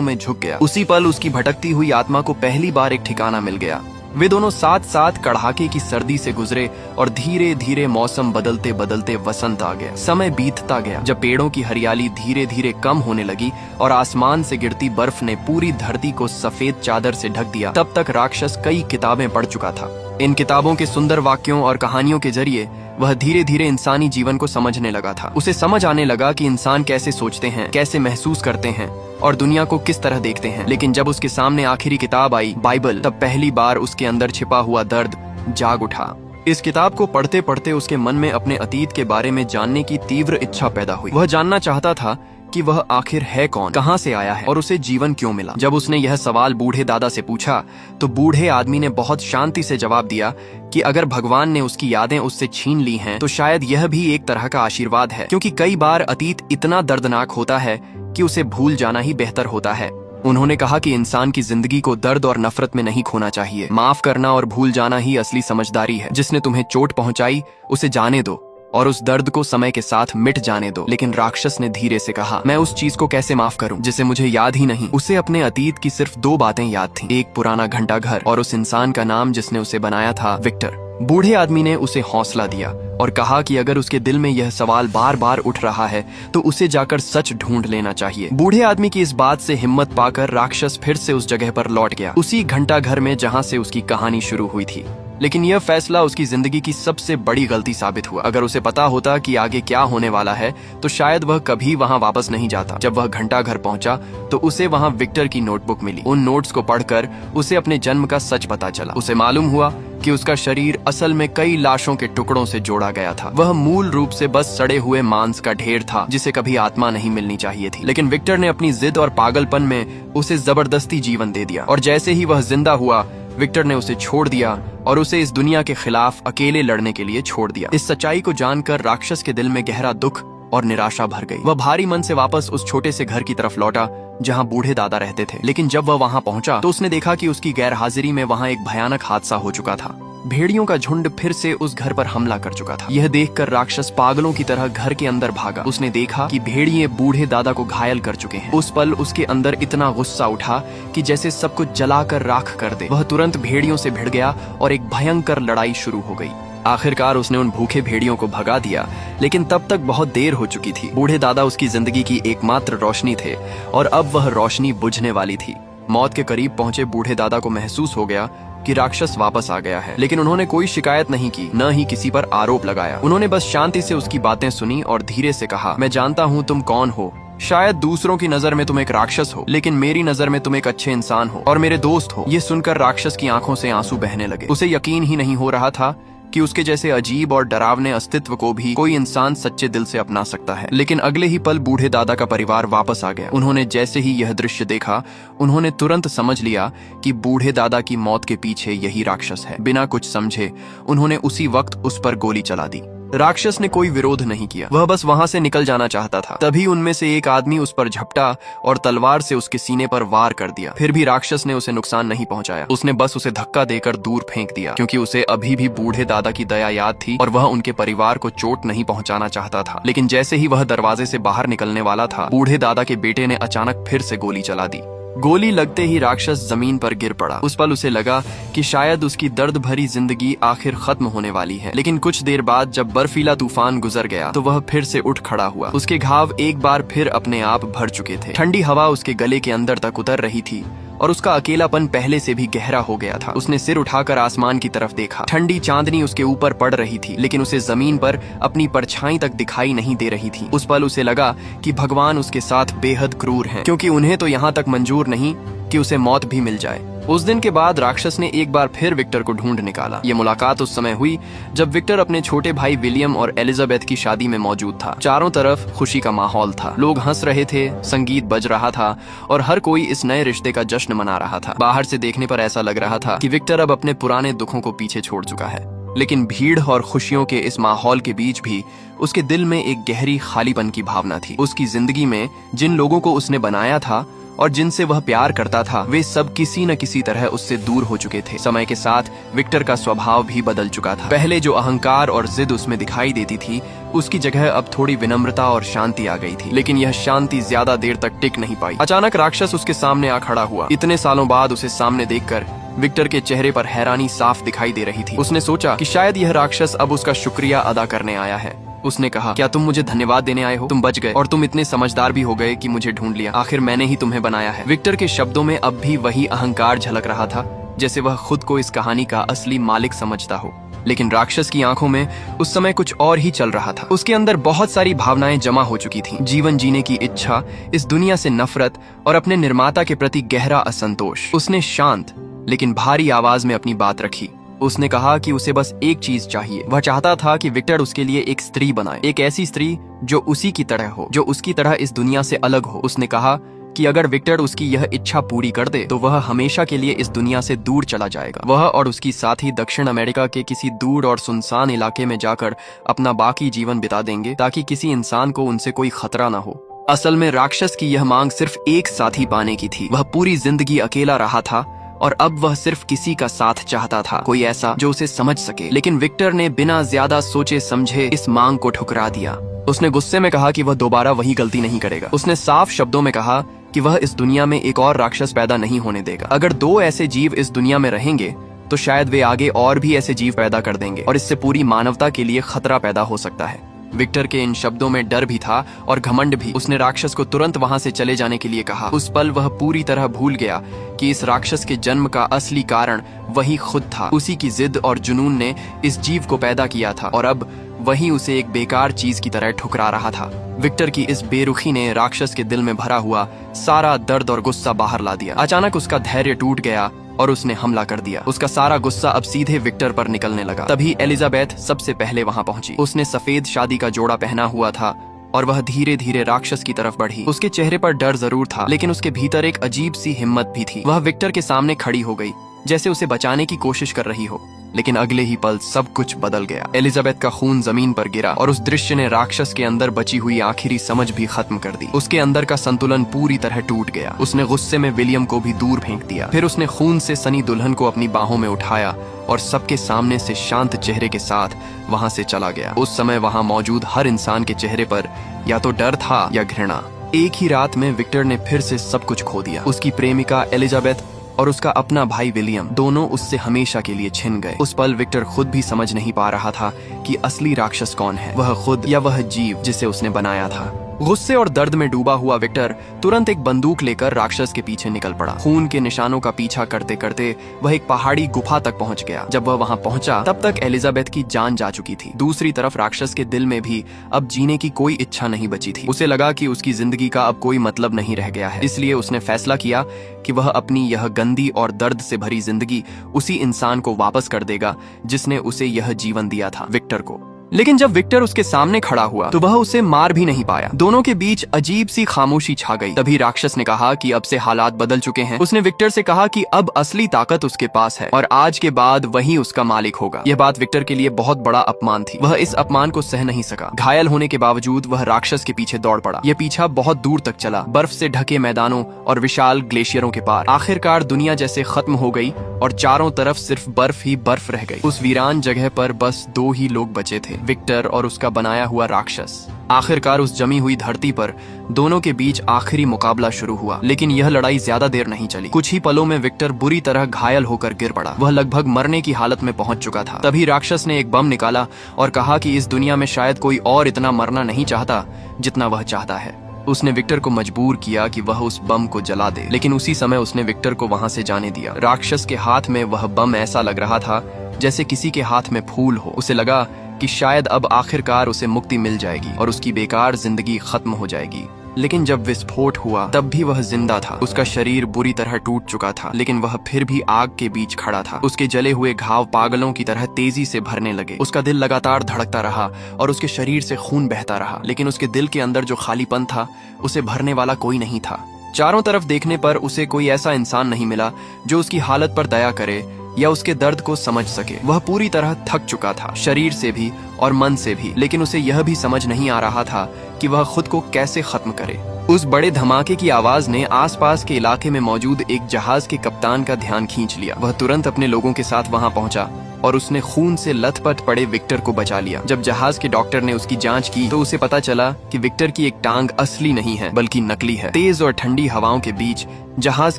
में झुक गया। उसी पल उसकी भटकती हुई आत्मा को पहली बार एक ठिकाना मिल गया। वे दोनों साथ साथ कड़ाके की सर्दी से गुजरे और धीरे धीरे मौसम बदलते बदलते वसंत आ गया। समय बीतता गया। जब पेड़ों की हरियाली धीरे धीरे कम होने लगी और आसमान से गिरती बर्फ ने पूरी धरती को सफेद चादर से ढक दिया, तब तक राक्षस कई किताबें पढ़ चुका था। इन किताबों के सुंदर वाक्यों और कहानियों के जरिए वह धीरे धीरे इंसानी जीवन को समझने लगा था। उसे समझ आने लगा कि इंसान कैसे सोचते हैं, कैसे महसूस करते हैं और दुनिया को किस तरह देखते हैं। लेकिन जब उसके सामने आखिरी किताब आई, बाइबल, तब पहली बार उसके अंदर छिपा हुआ दर्द जाग उठा। इस किताब को पढ़ते पढ़ते उसके मन में अपने अतीत के बारे में जानने की तीव्र इच्छा पैदा हुई। वह जानना चाहता था कि वह आखिर है कौन, कहां से आया है और उसे जीवन क्यों मिला। जब उसने यह सवाल बूढ़े दादा से पूछा, तो बूढ़े आदमी ने बहुत शांति से जवाब दिया कि अगर भगवान ने उसकी यादें उससे छीन ली हैं, तो शायद यह भी एक तरह का आशीर्वाद है, क्योंकि कई बार अतीत इतना दर्दनाक होता है कि उसे भूल जाना ही बेहतर होता है। उन्होंने कहा कि इंसान की जिंदगी को दर्द और नफरत में नहीं खोना चाहिए। माफ करना और भूल जाना ही असली समझदारी है। जिसने तुम्हें चोट पहुंचाई उसे जाने दो और उस दर्द को समय के साथ मिट जाने दो। लेकिन राक्षस ने धीरे से कहा, मैं उस चीज को कैसे माफ करूं जिसे मुझे याद ही नहीं। उसे अपने अतीत की सिर्फ 2 बातें याद थीं, एक पुराना घंटा घर और उस इंसान का नाम जिसने उसे बनाया था, विक्टर। बूढ़े आदमी ने उसे हौसला दिया और कहा कि अगर उसके दिल में यह सवाल बार बार उठ रहा है तो उसे जाकर सच ढूंढ लेना चाहिए। बूढ़े आदमी की इस बात से हिम्मत पाकर राक्षस फिर से उस जगह पर लौट गया, उसी घंटा घर में जहां से उसकी कहानी शुरू हुई थी। लेकिन यह फैसला उसकी जिंदगी की सबसे बड़ी गलती साबित हुआ। अगर उसे पता होता कि आगे क्या होने वाला है, तो शायद वह कभी वहां वापस नहीं जाता। जब वह घंटा घर पहुंचा तो उसे वहां विक्टर की नोटबुक मिली। उन नोट्स को पढ़कर उसे अपने जन्म का सच पता चला। उसे मालूम हुआ कि उसका शरीर असल में कई लाशों के टुकड़ों से जोड़ा गया था। वह मूल रूप से बस सड़े हुए मांस का ढेर था, जिसे कभी आत्मा नहीं मिलनी चाहिए थी। लेकिन विक्टर ने अपनी जिद और पागलपन में उसे जबरदस्ती जीवन दे दिया और जैसे ही वह जिंदा हुआ, विक्टर ने उसे छोड़ दिया और उसे इस दुनिया के खिलाफ अकेले लड़ने के लिए छोड़ दिया। इस सच्चाई को जानकर राक्षस के दिल में गहरा दुख और निराशा भर गई। वह भारी मन से वापस उस छोटे से घर की तरफ लौटा जहां बूढ़े दादा रहते थे। लेकिन जब वह वहां पहुंचा तो उसने देखा कि उसकी गैरहाजिरी में वहां एक भयानक हादसा हो चुका था। भेड़ियों का झुंड फिर से उस घर पर हमला कर चुका था। यह देखकर राक्षस पागलों की तरह घर के अंदर भागा। उसने देखा कि भेड़िए बूढ़े दादा को घायल कर चुके हैं। उस पल उसके अंदर इतना गुस्सा उठा कि जैसे सब कुछ जलाकर राख कर दे। वह तुरंत भेड़ियों से भिड़ गया और एक भयंकर लड़ाई शुरू हो गई। आखिरकार उसने उन भूखे भेड़ियों को भगा दिया, लेकिन तब तक बहुत देर हो चुकी थी। बूढ़े दादा उसकी जिंदगी की एकमात्र रोशनी थे और अब वह रोशनी बुझने वाली थी। मौत के करीब पहुंचे बूढ़े दादा को महसूस हो गया कि राक्षस वापस आ गया है, लेकिन उन्होंने कोई शिकायत नहीं की, न ही किसी पर आरोप लगाया। उन्होंने बस शांति से उसकी बातें सुनी और धीरे से कहा, मैं जानता हूँ तुम कौन हो। शायद दूसरों की नजर में तुम एक राक्षस हो, लेकिन मेरी नजर में तुम एक अच्छे इंसान हो और मेरे दोस्त हो। ये सुनकर राक्षस की आंखों से आंसू बहने लगे। उसे यकीन ही नहीं हो रहा था कि उसके जैसे अजीब और डरावने अस्तित्व को भी कोई इंसान सच्चे दिल से अपना सकता है। लेकिन अगले ही पल बूढ़े दादा का परिवार वापस आ गया। उन्होंने जैसे ही यह दृश्य देखा, उन्होंने तुरंत समझ लिया कि बूढ़े दादा की मौत के पीछे यही राक्षस है। बिना कुछ समझे उन्होंने उसी वक्त उस पर गोली चला दी। राक्षस ने कोई विरोध नहीं किया, वह बस वहां से निकल जाना चाहता था। तभी उनमें से एक आदमी उस पर झपटा और तलवार से उसके सीने पर वार कर दिया। फिर भी राक्षस ने उसे नुकसान नहीं पहुंचाया। उसने बस उसे धक्का देकर दूर फेंक दिया, क्योंकि उसे अभी भी बूढ़े दादा की दया याद थी और वह उनके परिवार को चोट नहीं पहुंचाना चाहता था। लेकिन जैसे ही वह दरवाजे से बाहर निकलने वाला था, बूढ़े दादा के बेटे ने अचानक फिर से गोली चला दी। गोली लगते ही राक्षस जमीन पर गिर पड़ा। उस पल उसे लगा कि शायद उसकी दर्द भरी जिंदगी आखिर खत्म होने वाली है। लेकिन कुछ देर बाद जब बर्फीला तूफान गुजर गया तो वह फिर से उठ खड़ा हुआ। उसके घाव एक बार फिर अपने आप भर चुके थे। ठंडी हवा उसके गले के अंदर तक उतर रही थी और उसका अकेलापन पहले से भी गहरा हो गया था। उसने सिर उठाकर आसमान की तरफ देखा। ठंडी चांदनी उसके ऊपर पड़ रही थी, लेकिन उसे जमीन पर अपनी परछाई तक दिखाई नहीं दे रही थी। उस पल उसे लगा कि भगवान उसके साथ बेहद क्रूर हैं, क्योंकि उन्हें तो यहाँ तक मंजूर नहीं कि उसे मौत भी मिल जाए। उस दिन के बाद राक्षस ने एक बार फिर विक्टर को ढूंढ निकाला। ये मुलाकात उस समय हुई जब विक्टर अपने छोटे भाई विलियम और एलिजाबेथ की शादी में मौजूद था। चारों तरफ खुशी का माहौल था, लोग हंस रहे थे, संगीत बज रहा था और हर कोई इस नए रिश्ते का जश्न मना रहा था। बाहर से देखने पर ऐसा लग रहा था कि विक्टर अब अपने पुराने दुखों को पीछे छोड़ चुका है, लेकिन भीड़ और खुशियों के इस माहौल के बीच भी उसके दिल में एक गहरी खालीपन की भावना थी। उसकी जिंदगी में जिन लोगों को उसने बनाया था और जिनसे वह प्यार करता था, वे सब किसी न किसी तरह उससे दूर हो चुके थे। समय के साथ विक्टर का स्वभाव भी बदल चुका था। पहले जो अहंकार और जिद उसमें दिखाई देती थी, उसकी जगह अब थोड़ी विनम्रता और शांति आ गई थी। लेकिन यह शांति ज्यादा देर तक टिक नहीं पाई। अचानक राक्षस उसके सामने आ खड़ा हुआ। इतने सालों बाद उसे सामने देखकर विक्टर के चेहरे पर हैरानी साफ दिखाई दे रही थी। उसने सोचा कि शायद यह राक्षस अब उसका शुक्रिया अदा करने आया है। उसने कहा, क्या तुम मुझे धन्यवाद देने आए हो? तुम बच गए और तुम इतने समझदार भी हो गए कि मुझे ढूंढ लिया। आखिर मैंने ही तुम्हें बनाया है। विक्टर के शब्दों में अब भी वही अहंकार झलक रहा था, जैसे वह खुद को इस कहानी का असली मालिक समझता हो। लेकिन राक्षस की आंखों में उस समय कुछ और ही चल रहा था। उसके अंदर बहुत सारी भावनाएं जमा हो चुकी थीं। जीवन जीने की इच्छा, इस दुनिया से नफरत और अपने निर्माता के प्रति गहरा असंतोष। उसने शांत लेकिन भारी आवाज में अपनी बात रखी। उसने कहा कि उसे बस एक चीज चाहिए। वह चाहता था कि विक्टर उसके लिए एक स्त्री बनाए, एक ऐसी स्त्री जो उसी की तरह हो, जो उसकी तरह इस दुनिया से अलग हो। उसने कहा कि अगर विक्टर उसकी यह इच्छा पूरी कर दे तो वह हमेशा के लिए इस दुनिया से दूर चला जाएगा। वह और उसकी साथी दक्षिण अमेरिका के किसी दूर और सुनसान इलाके में जाकर अपना बाकी जीवन बिता देंगे, ताकि किसी इंसान को उनसे कोई खतरा न हो। असल में राक्षस की यह मांग सिर्फ एक साथी पाने की थी। वह पूरी जिंदगी अकेला रहा था और अब वह सिर्फ किसी का साथ चाहता था, कोई ऐसा जो उसे समझ सके। लेकिन विक्टर ने बिना ज्यादा सोचे समझे इस मांग को ठुकरा दिया। उसने गुस्से में कहा कि वह दोबारा वही गलती नहीं करेगा। उसने साफ शब्दों में कहा कि वह इस दुनिया में एक और राक्षस पैदा नहीं होने देगा। अगर दो ऐसे जीव इस दुनिया में रहेंगे तो शायद वे आगे और भी ऐसे जीव पैदा कर देंगे और इससे पूरी मानवता के लिए खतरा पैदा हो सकता है। विक्टर के इन शब्दों में डर भी था और घमंड भी। उसने राक्षस को तुरंत वहां से चले जाने के लिए कहा। उस पल वह पूरी तरह भूल गया कि इस राक्षस के जन्म का असली कारण वही खुद था। उसी की जिद और जुनून ने इस जीव को पैदा किया था और अब वही उसे एक बेकार चीज की तरह ठुकरा रहा था। विक्टर की इस बेरुखी ने राक्षस के दिल में भरा हुआ सारा दर्द और गुस्सा बाहर ला दिया। अचानक उसका धैर्य टूट गया और उसने हमला कर दिया। उसका सारा गुस्सा अब सीधे विक्टर पर निकलने लगा। तभी एलिजाबेथ सबसे पहले वहां पहुंची। उसने सफेद शादी का जोड़ा पहना हुआ था और वह धीरे धीरे राक्षस की तरफ बढ़ी। उसके चेहरे पर डर जरूर था, लेकिन उसके भीतर एक अजीब सी हिम्मत भी थी। वह विक्टर के सामने खड़ी हो गई, जैसे उसे बचाने की कोशिश कर रही हो। लेकिन अगले ही पल सब कुछ बदल गया। एलिजाबेथ का खून जमीन पर गिरा और उस दृश्य ने राक्षस के अंदर बची हुई आखिरी समझ भी खत्म कर दी। उसके अंदर का संतुलन पूरी तरह टूट गया। उसने गुस्से में विलियम को भी दूर फेंक दिया। फिर उसने खून से सनी दुल्हन को अपनी बाहों में उठाया और सबके सामने से शांत चेहरे के साथ वहां से चला गया। उस समय वहां मौजूद हर इंसान के चेहरे पर या तो डर था या घृणा। एक ही रात में विक्टर ने फिर से सब कुछ खो दिया। उसकी प्रेमिका एलिजाबेथ और उसका अपना भाई विलियम, दोनों उससे हमेशा के लिए छिन गए। उस पल विक्टर खुद भी समझ नहीं पा रहा था कि असली राक्षस कौन है, वह खुद या वह जीव जिसे उसने बनाया था। गुस्से और दर्द में डूबा हुआ विक्टर तुरंत एक बंदूक लेकर राक्षस के पीछे निकल पड़ा। खून के निशानों का पीछा करते करते वह एक पहाड़ी गुफा तक पहुंच गया। जब वह वहां पहुंचा तब तक एलिजाबेथ की जान जा चुकी थी। दूसरी तरफ राक्षस के दिल में भी अब जीने की कोई इच्छा नहीं बची थी। उसे लगा कि उसकी जिंदगी का अब कोई मतलब नहीं रह गया है। इसलिए उसने फैसला किया कि वह अपनी यह गंदी और दर्द से भरी जिंदगी उसी इंसान को वापस कर देगा जिसने उसे यह जीवन दिया था, विक्टर को। लेकिन जब विक्टर उसके सामने खड़ा हुआ तो वह उसे मार भी नहीं पाया। दोनों के बीच अजीब सी खामोशी छा गई। तभी राक्षस ने कहा कि अब से हालात बदल चुके हैं। उसने विक्टर से कहा कि अब असली ताकत उसके पास है और आज के बाद वही उसका मालिक होगा। यह बात विक्टर के लिए बहुत बड़ा अपमान थी। वह इस अपमान को सह नहीं सका। घायल होने के बावजूद वह राक्षस के पीछे दौड़ पड़ा। यह पीछा बहुत दूर तक चला, बर्फ से ढके मैदानों और विशाल ग्लेशियरों के पार। आखिरकार दुनिया जैसे खत्म हो गई और चारों तरफ सिर्फ बर्फ ही बर्फ रह गई। उस वीरान जगह पर बस दो ही लोग बचे थे, विक्टर और उसका बनाया हुआ राक्षस। आखिरकार उस जमी हुई धरती पर दोनों के बीच आखिरी मुकाबला शुरू हुआ। लेकिन यह लड़ाई ज्यादा देर नहीं चली। कुछ ही पलों में विक्टर बुरी तरह घायल होकर गिर पड़ा। वह लगभग मरने की हालत में पहुंच चुका था। तभी राक्षस ने एक बम निकाला और कहा कि इस दुनिया में शायद कोई और इतना मरना नहीं चाहता जितना वह चाहता है। उसने विक्टर को मजबूर किया कि वह उस बम को जला दे, लेकिन उसी समय उसने विक्टर को वहां से जाने दिया। राक्षस के हाथ में वह बम ऐसा लग रहा था जैसे किसी के हाथ में फूल हो। उसे लगा कि शायद अब आखिरकार उसे मुक्ति मिल जाएगी और उसकी बेकार जिंदगी खत्म हो जाएगी। लेकिन जब विस्फोट हुआ तब भी वह जिंदा था। उसका शरीर बुरी तरह टूट चुका था, लेकिन वह फिर भी आग के बीच खड़ा था। उसके जले हुए घाव पागलों की तरह तेजी से भरने लगे। उसका दिल लगातार धड़कता रहा और उसके शरीर से खून बहता रहा, लेकिन उसके दिल के अंदर जो खालीपन था उसे भरने वाला कोई नहीं था। चारों तरफ देखने पर उसे कोई ऐसा इंसान नहीं मिला जो उसकी हालत पर दया करे या उसके दर्द को समझ सके। वह पूरी तरह थक चुका था, शरीर से भी और मन से भी, लेकिन उसे यह भी समझ नहीं आ रहा था कि वह खुद को कैसे खत्म करे। उस बड़े धमाके की आवाज ने आसपास के इलाके में मौजूद एक जहाज के कप्तान का ध्यान खींच लिया। वह तुरंत अपने लोगों के साथ वहां पहुंचा और उसने खून से लथपथ पड़े विक्टर को बचा लिया। जब जहाज के डॉक्टर ने उसकी जांच की तो उसे पता चला कि विक्टर की एक टांग असली नहीं है बल्कि नकली है। तेज और ठंडी हवाओं के बीच जहाज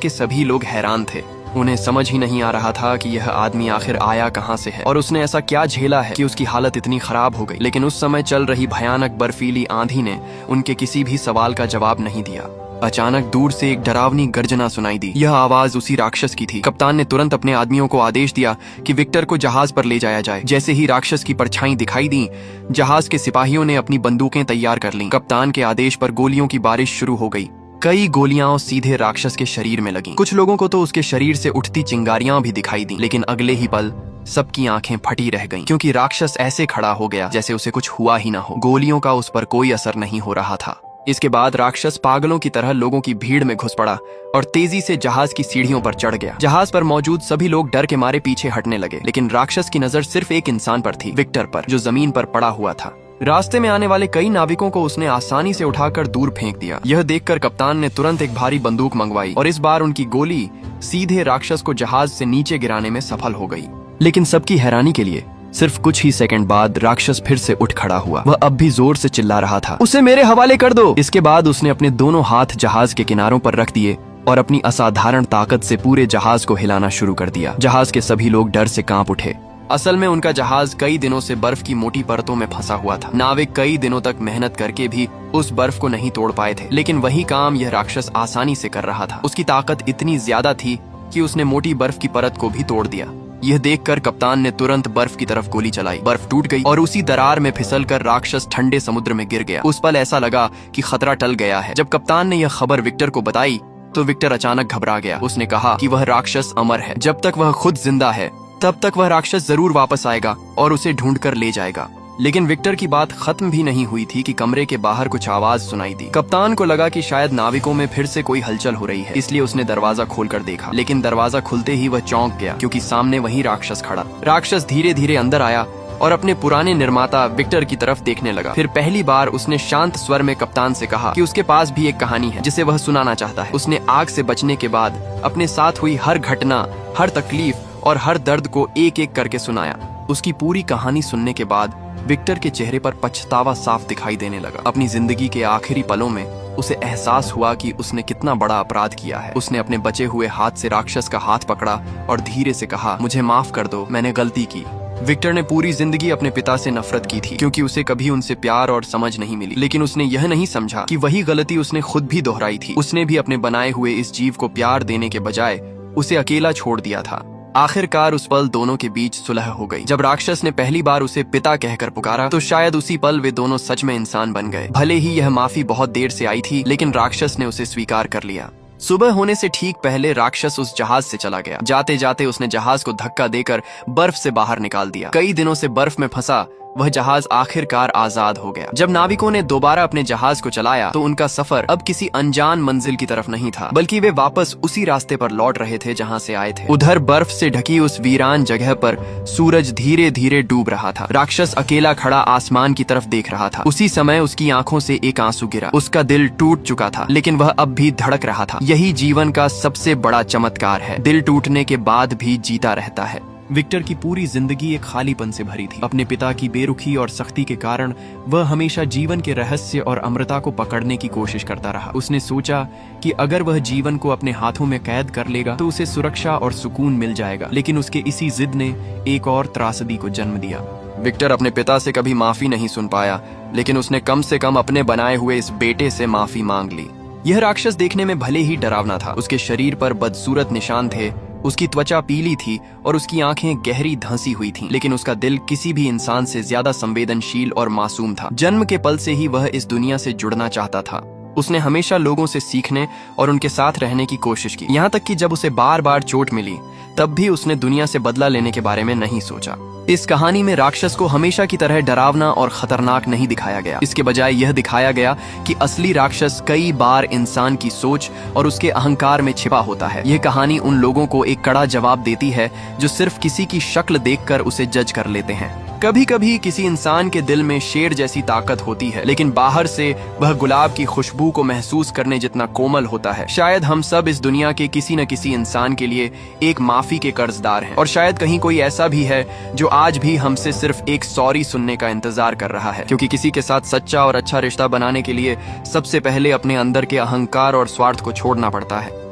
के सभी लोग हैरान थे। उन्हें समझ ही नहीं आ रहा था कि यह आदमी आखिर आया कहां से है और उसने ऐसा क्या झेला है कि उसकी हालत इतनी खराब हो गई। लेकिन उस समय चल रही भयानक बर्फीली आंधी ने उनके किसी भी सवाल का जवाब नहीं दिया। अचानक दूर से एक डरावनी गर्जना सुनाई दी। यह आवाज उसी राक्षस की थी। कप्तान ने तुरंत अपने आदमियों को आदेश दिया कि विक्टर को जहाज पर ले जाया जाए। जैसे ही राक्षस की परछाई दिखाई दी, जहाज के सिपाहियों ने अपनी बंदूकें तैयार कर लीं। कप्तान के आदेश पर गोलियों की बारिश शुरू हो गई। कई गोलियां सीधे राक्षस के शरीर में लगीं। कुछ लोगों को तो उसके शरीर से उठती चिंगारियां भी दिखाई दी, लेकिन अगले ही पल सबकी आंखें फटी रह गईं, क्योंकि राक्षस ऐसे खड़ा हो गया जैसे उसे कुछ हुआ ही ना हो। गोलियों का उस पर कोई असर नहीं हो रहा था। इसके बाद राक्षस पागलों की तरह लोगों की भीड़ में घुस पड़ा और तेजी से जहाज की सीढ़ियों पर चढ़ गया। जहाज पर मौजूद सभी लोग डर के मारे पीछे हटने लगे, लेकिन राक्षस की नजर सिर्फ एक इंसान पर थी, विक्टर पर, जो जमीन पर पड़ा हुआ था। रास्ते में आने वाले कई नाविकों को उसने आसानी से उठाकर दूर फेंक दिया। यह देखकर कप्तान ने तुरंत एक भारी बंदूक मंगवाई और इस बार उनकी गोली सीधे राक्षस को जहाज से नीचे गिराने में सफल हो गई। लेकिन सबकी हैरानी के लिए सिर्फ कुछ ही सेकंड बाद राक्षस फिर से उठ खड़ा हुआ। वह अब भी जोर से चिल्ला रहा था, उसे मेरे हवाले कर दो। इसके बाद उसने अपने दोनों हाथ जहाज के किनारों पर रख दिए और अपनी असाधारण ताकत से पूरे जहाज को हिलाना शुरू कर दिया। जहाज के सभी लोग डर से कांप उठे। असल में उनका जहाज कई दिनों से बर्फ की मोटी परतों में फंसा हुआ था। नाविक कई दिनों तक मेहनत करके भी उस बर्फ को नहीं तोड़ पाए थे, लेकिन वही काम यह राक्षस आसानी से कर रहा था। उसकी ताकत इतनी ज्यादा थी कि उसने मोटी बर्फ की परत को भी तोड़ दिया। यह देखकर कप्तान ने तुरंत बर्फ की तरफ गोली चलाई। बर्फ टूट गई और उसी दरार में फिसलकर राक्षस ठंडे समुद्र में गिर गया। उस पल ऐसा लगा कि खतरा टल गया है। जब कप्तान ने यह खबर विक्टर को बताई तो विक्टर अचानक घबरा गया। उसने कहा कि वह राक्षस अमर है। जब तक वह खुद जिंदा है तब तक वह राक्षस जरूर वापस आएगा और उसे ढूंढकर ले जाएगा। लेकिन विक्टर की बात खत्म भी नहीं हुई थी कि कमरे के बाहर कुछ आवाज सुनाई दी। कप्तान को लगा कि शायद नाविकों में फिर से कोई हलचल हो रही है, इसलिए उसने दरवाजा खोलकर देखा। लेकिन दरवाजा खुलते ही वह चौंक गया, क्योंकि सामने वही राक्षस खड़ा। राक्षस धीरे धीरे अंदर आया और अपने पुराने निर्माता विक्टर की तरफ देखने लगा। फिर पहली बार उसने शांत स्वर में कप्तान से कहा कि उसके पास भी एक कहानी है जिसे वह सुनाना चाहता है। उसने आग से बचने के बाद अपने साथ हुई हर घटना, हर तकलीफ और हर दर्द को एक एक करके सुनाया। उसकी पूरी कहानी सुनने के बाद विक्टर के चेहरे पर पछतावा साफ दिखाई देने लगा। अपनी जिंदगी के आखिरी पलों में उसे एहसास हुआ कि उसने कितना बड़ा अपराध किया है। उसने अपने बचे हुए हाथ से राक्षस का हाथ पकड़ा और धीरे से कहा, मुझे माफ कर दो, मैंने गलती की। विक्टर ने पूरी जिंदगी अपने पिता से नफरत की थी, क्योंकि उसे कभी उनसे प्यार और समझ नहीं मिली। लेकिन उसने यह नहीं समझा कि वही गलती उसने खुद भी दोहराई थी। उसने भी अपने बनाए हुए इस जीव को प्यार देने के बजाय उसे अकेला छोड़ दिया था। आखिरकार उस पल दोनों के बीच सुलह हो गई। जब राक्षस ने पहली बार उसे पिता कहकर पुकारा तो शायद उसी पल वे दोनों सच में इंसान बन गए। भले ही यह माफी बहुत देर से आई थी, लेकिन राक्षस ने उसे स्वीकार कर लिया। सुबह होने से ठीक पहले राक्षस उस जहाज से चला गया। जाते जाते उसने जहाज को धक्का देकर बर्फ से बाहर निकाल दिया। कई दिनों से बर्फ में फंसा वह जहाज आखिरकार आजाद हो गया। जब नाविकों ने दोबारा अपने जहाज को चलाया तो उनका सफर अब किसी अनजान मंजिल की तरफ नहीं था, बल्कि वे वापस उसी रास्ते पर लौट रहे थे जहां से आए थे। उधर बर्फ से ढकी उस वीरान जगह पर सूरज धीरे धीरे डूब रहा था। राक्षस अकेला खड़ा आसमान की तरफ देख रहा था। उसी समय उसकी आंखों से एक आंसू गिरा। उसका दिल टूट चुका था, लेकिन वह अब भी धड़क रहा था। यही जीवन का सबसे बड़ा चमत्कार है, दिल टूटने के बाद भी जीता रहता है। विक्टर की पूरी जिंदगी एक खालीपन से भरी थी। अपने पिता की बेरुखी और सख्ती के कारण वह हमेशा जीवन के रहस्य और अमृता को पकड़ने की कोशिश करता रहा। उसने सोचा कि अगर वह जीवन को अपने हाथों में कैद कर लेगा तो उसे सुरक्षा और सुकून मिल जाएगा। लेकिन उसके इसी जिद ने एक और त्रासदी को जन्म दिया। विक्टर अपने पिता से कभी माफी नहीं सुन पाया, लेकिन उसने कम से कम अपने बनाए हुए इस बेटे से माफी मांग ली। यह राक्षस देखने में भले ही डरावना था। उसके शरीर पर बदसूरत निशान थे, उसकी त्वचा पीली थी और उसकी आंखें गहरी धंसी हुई थीं, लेकिन उसका दिल किसी भी इंसान से ज्यादा संवेदनशील और मासूम था। जन्म के पल से ही वह इस दुनिया से जुड़ना चाहता था। उसने हमेशा लोगों से सीखने और उनके साथ रहने की कोशिश की, यहाँ तक कि जब उसे बार बार चोट मिली तब भी उसने दुनिया से बदला लेने के बारे में नहीं सोचा। इस कहानी में राक्षस को हमेशा की तरह डरावना और खतरनाक नहीं दिखाया गया। इसके बजाय यह दिखाया गया कि असली राक्षस कई बार इंसान की सोच और उसके अहंकार में छिपा होता है। यह कहानी उन लोगों को एक कड़ा जवाब देती है जो सिर्फ किसी की शक्ल देखकर उसे जज कर लेते हैं। कभी कभी किसी इंसान के दिल में शेर जैसी ताकत होती है, लेकिन बाहर से वह गुलाब की खुशबू को महसूस करने जितना कोमल होता है। शायद हम सब इस दुनिया के किसी न किसी इंसान के लिए एक माफी के कर्जदार हैं, और शायद कहीं कोई ऐसा भी है जो आज भी हमसे सिर्फ एक सॉरी सुनने का इंतजार कर रहा है, क्योंकि किसी के साथ सच्चा और अच्छा रिश्ता बनाने के लिए सबसे पहले अपने अंदर के अहंकार और स्वार्थ को छोड़ना पड़ता है।